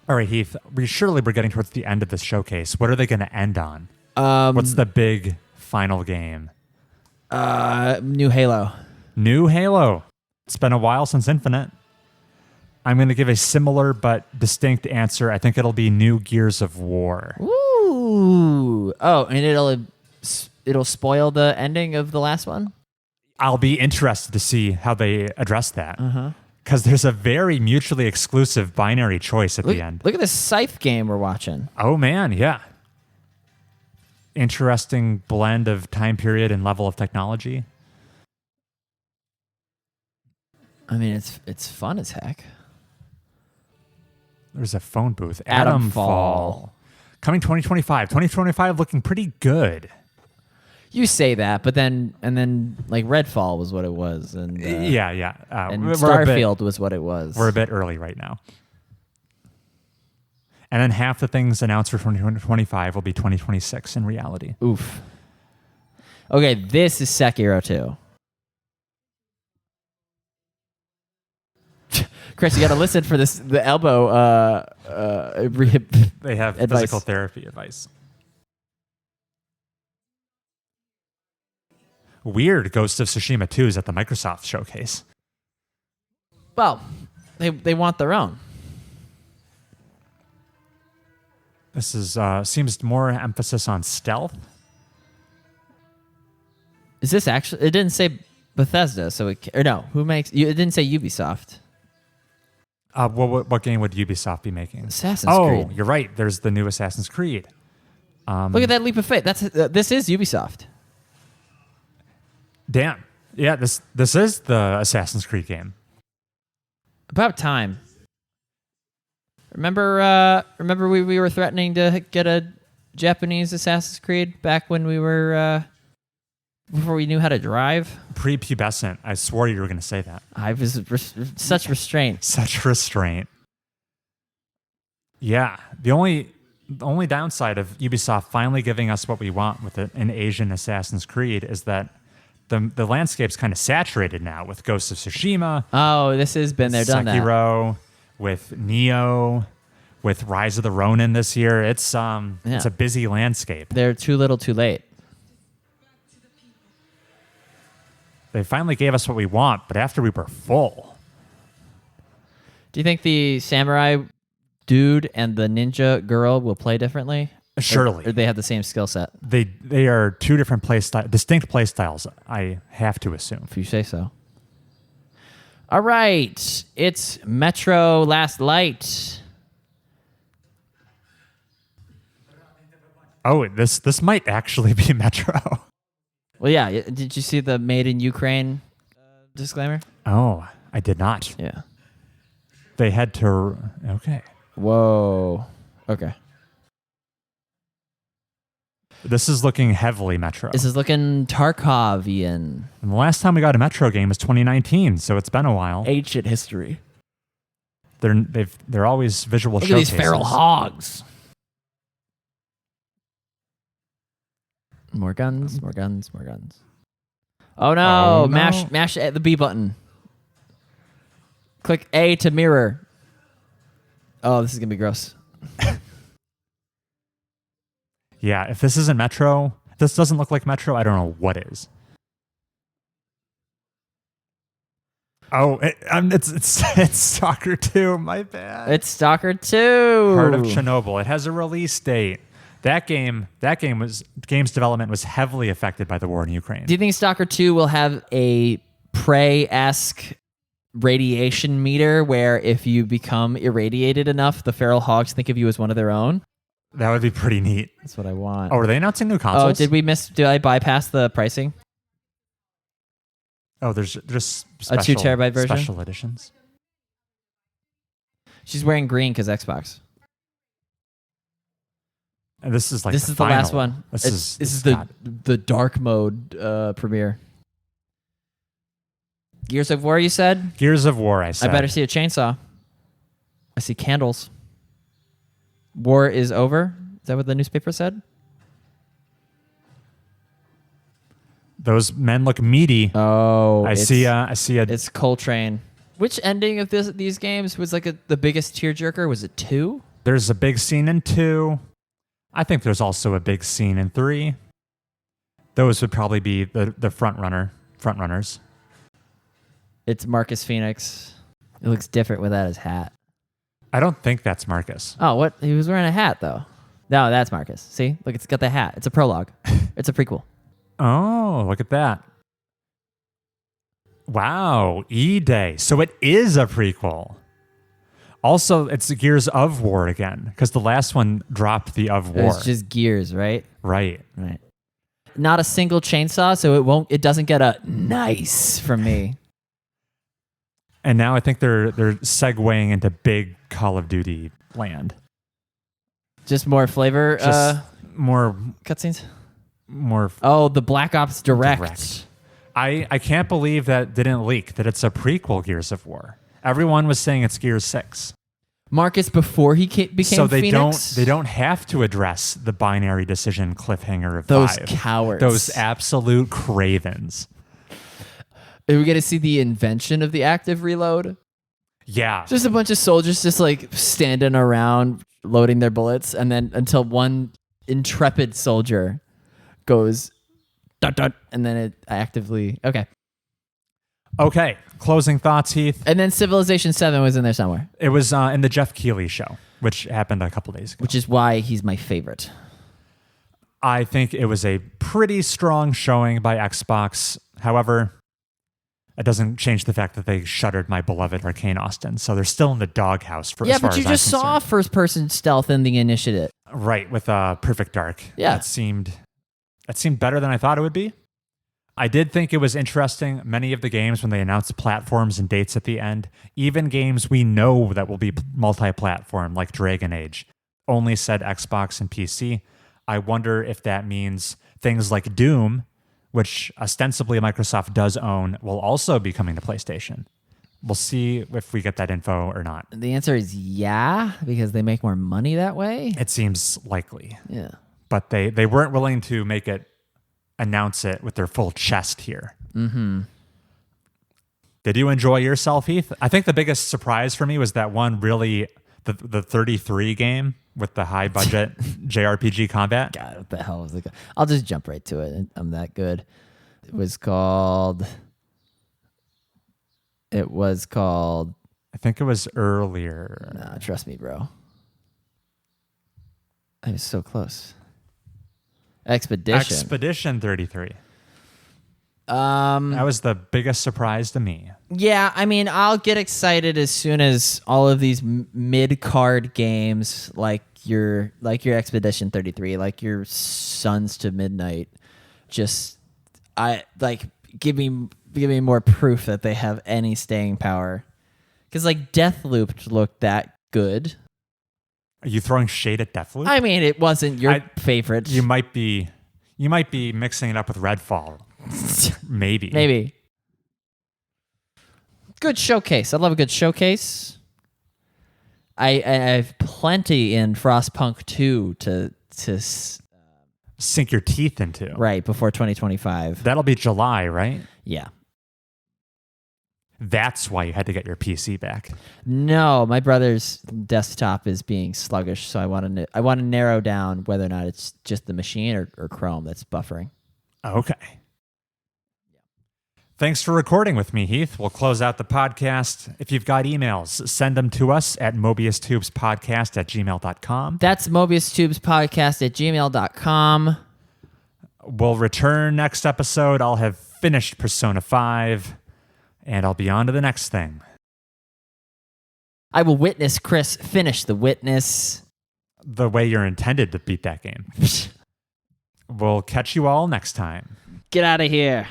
All right, Heath. We're getting towards the end of this showcase. What are they going to end on? What's the big final game? New Halo. New Halo. It's been a while since Infinite. I'm going to give a similar but distinct answer. I think it'll be New Gears of War. Ooh. Oh, and it'll spoil the ending of the last one? I'll be interested to see how they address that. Uh-huh. Because there's a very mutually exclusive binary choice at Look, the end. look at this Scythe game we're watching. Oh, man, yeah. Interesting blend of time period and level of technology. I mean, it's fun as heck. There's a phone booth. Atomfall. Coming 2025. 2025 looking pretty good. You say that, but then like Redfall was what it was, and Yeah. and we're Starfield was what it was. We're a bit early right now. And then half the things announced for 2025 will be 2026 in reality. Oof. Okay, this is Sekiro 2. Chris, you got to listen for this. The elbow. They have advice. physical therapy advice. Weird Ghost of Tsushima 2 is at the Microsoft showcase. Well, they want their own. This is seems more emphasis on stealth. Is this actually? It didn't say Bethesda, so or no? Who makes? It didn't say Ubisoft. What game would Ubisoft be making? Assassin's Creed. Oh, you're right. There's the new Assassin's Creed. Look at that leap of faith. This is Ubisoft. Damn. Yeah, this is the Assassin's Creed game. About time. Remember we were threatening to get a Japanese Assassin's Creed back when we were before we knew how to drive? Prepubescent. I swore you were going to say that. I was such restraint. Such restraint. Yeah. The only downside of Ubisoft finally giving us what we want with an Asian Assassin's Creed is that the landscape's kind of saturated now with Ghost of Tsushima. Oh, this has been there, done that. Sekiro, with Neo, with Rise of the Ronin this year. It's a busy landscape. They're too little, too late. They finally gave us what we want, but after we were full. Do you think the samurai dude and the ninja girl will play differently? Surely. Or they have the same skill set? They are two different distinct play styles, I have to assume. If you say so. All right. It's Metro Last Light. Oh, this might actually be Metro. Well, yeah. Did you see the Made in Ukraine disclaimer? Oh, I did not. Yeah. They had to... Okay. Whoa. Okay. This is looking heavily Metro. This is looking Tarkovian. And the last time we got a Metro game was 2019, so it's been a while. Ancient history. They're always visual Look showcases. at these feral hogs. More guns, more guns, more guns. Oh no. Oh, no. Mash the B button. Click A to mirror. Oh, this is gonna be gross. Yeah, if this isn't Metro, this doesn't look like Metro, I don't know what is. Oh, it's Stalker 2, my bad. It's Stalker 2. Heart of Chernobyl. It has a release date. Game's development was heavily affected by the war in Ukraine. Do you think Stalker 2 will have a Prey-esque radiation meter where if you become irradiated enough, the feral hogs think of you as one of their own? That would be pretty neat. That's what I want. Oh, are they announcing new consoles? Oh, did I bypass the pricing? Oh, there's just special, a 2 terabyte version? Special editions. She's wearing green because Xbox. And this is the last one. This is the dark mode premiere. Gears of War, you said? Gears of War, I said. I better see a chainsaw. I see candles. War is over? Is that what the newspaper said? Those men look meaty. Oh, I see a. It's Coltrane. Which ending of these games was like the biggest tearjerker? Was it 2? There's a big scene in 2. I think there's also a big scene in 3. Those would probably be the front runners. It's Marcus Phoenix. It looks different without his hat. I don't think that's Marcus. Oh, what? He was wearing a hat though. No, that's Marcus. See, look, it's got the hat. It's a prologue. It's a prequel. Oh, look at that. Wow, E-Day. So it is a prequel. Also, it's Gears of War again, because the last one dropped the of War. It's just Gears, right? Right. Right. Not a single chainsaw, so it doesn't get a nice from me. And now I think they're segueing into big Call of Duty land. Just more flavor. Just more cutscenes. More. Oh, the Black Ops Direct. I can't believe that didn't leak. That it's a prequel Gears of War. Everyone was saying it's Gears 6. Marcus, before he became so they Phoenix? They don't have to address the binary decision cliffhanger of those 5. Cowards. Those absolute cravens. Are we going to see the invention of the active reload? Yeah. Just a bunch of soldiers just like standing around loading their bullets, and then until one intrepid soldier goes dot dot, and then it actively Okay. Closing thoughts, Heath. And then Civilization 7 was in there somewhere. It was in the Jeff Keighley show, which happened a couple days ago. Which is why he's my favorite. I think it was a pretty strong showing by Xbox. However, it doesn't change the fact that they shuttered my beloved Arkane Austin. So they're still in the doghouse for as far as I'm concerned. Yeah, but you just saw first-person stealth in the Initiative. Right, with Perfect Dark. Yeah. That seemed better than I thought it would be. I did think it was interesting. Many of the games, when they announced platforms and dates at the end, even games we know that will be multi-platform, like Dragon Age, only said Xbox and PC. I wonder if that means things like Doom, which ostensibly Microsoft does own, will also be coming to PlayStation. We'll see if we get that info or not. The answer is yeah, because they make more money that way. It seems likely. Yeah. But they weren't willing to announce it with their full chest here. Mm-hmm. Did you enjoy yourself, Heath? I think the biggest surprise for me was that one really, the 33 game with the high budget JRPG combat. God, what the hell was it? I'll just jump right to it. I'm that good. It was called. I think it was earlier. Nah, trust me, bro. I was so close. Expedition 33. That was the biggest surprise to me. Yeah, I mean, I'll get excited as soon as all of these mid-card games, like your Expedition 33, like your Sons to Midnight, give me more proof that they have any staying power. Because like Deathloop looked that good. Are you throwing shade at Deathloop? I mean, it wasn't your favorite. You might be mixing it up with Redfall. Maybe. Good showcase. I love a good showcase. I have plenty in Frostpunk 2 to sink your teeth into. Right, before 2025. That'll be July, right? Yeah. That's why you had to get your PC back. No, my brother's desktop is being sluggish, so I want to narrow down whether or not it's just the machine or Chrome that's buffering. Okay. Thanks for recording with me, Heath. We'll close out the podcast. If you've got emails, send them to us at mobiustubespodcast@gmail.com. That's mobiustubespodcast@gmail.com. We'll return next episode. I'll have finished Persona 5, and I'll be on to the next thing. I will witness Chris finish The Witness. The way you're intended to beat that game. We'll catch you all next time. Get out of here.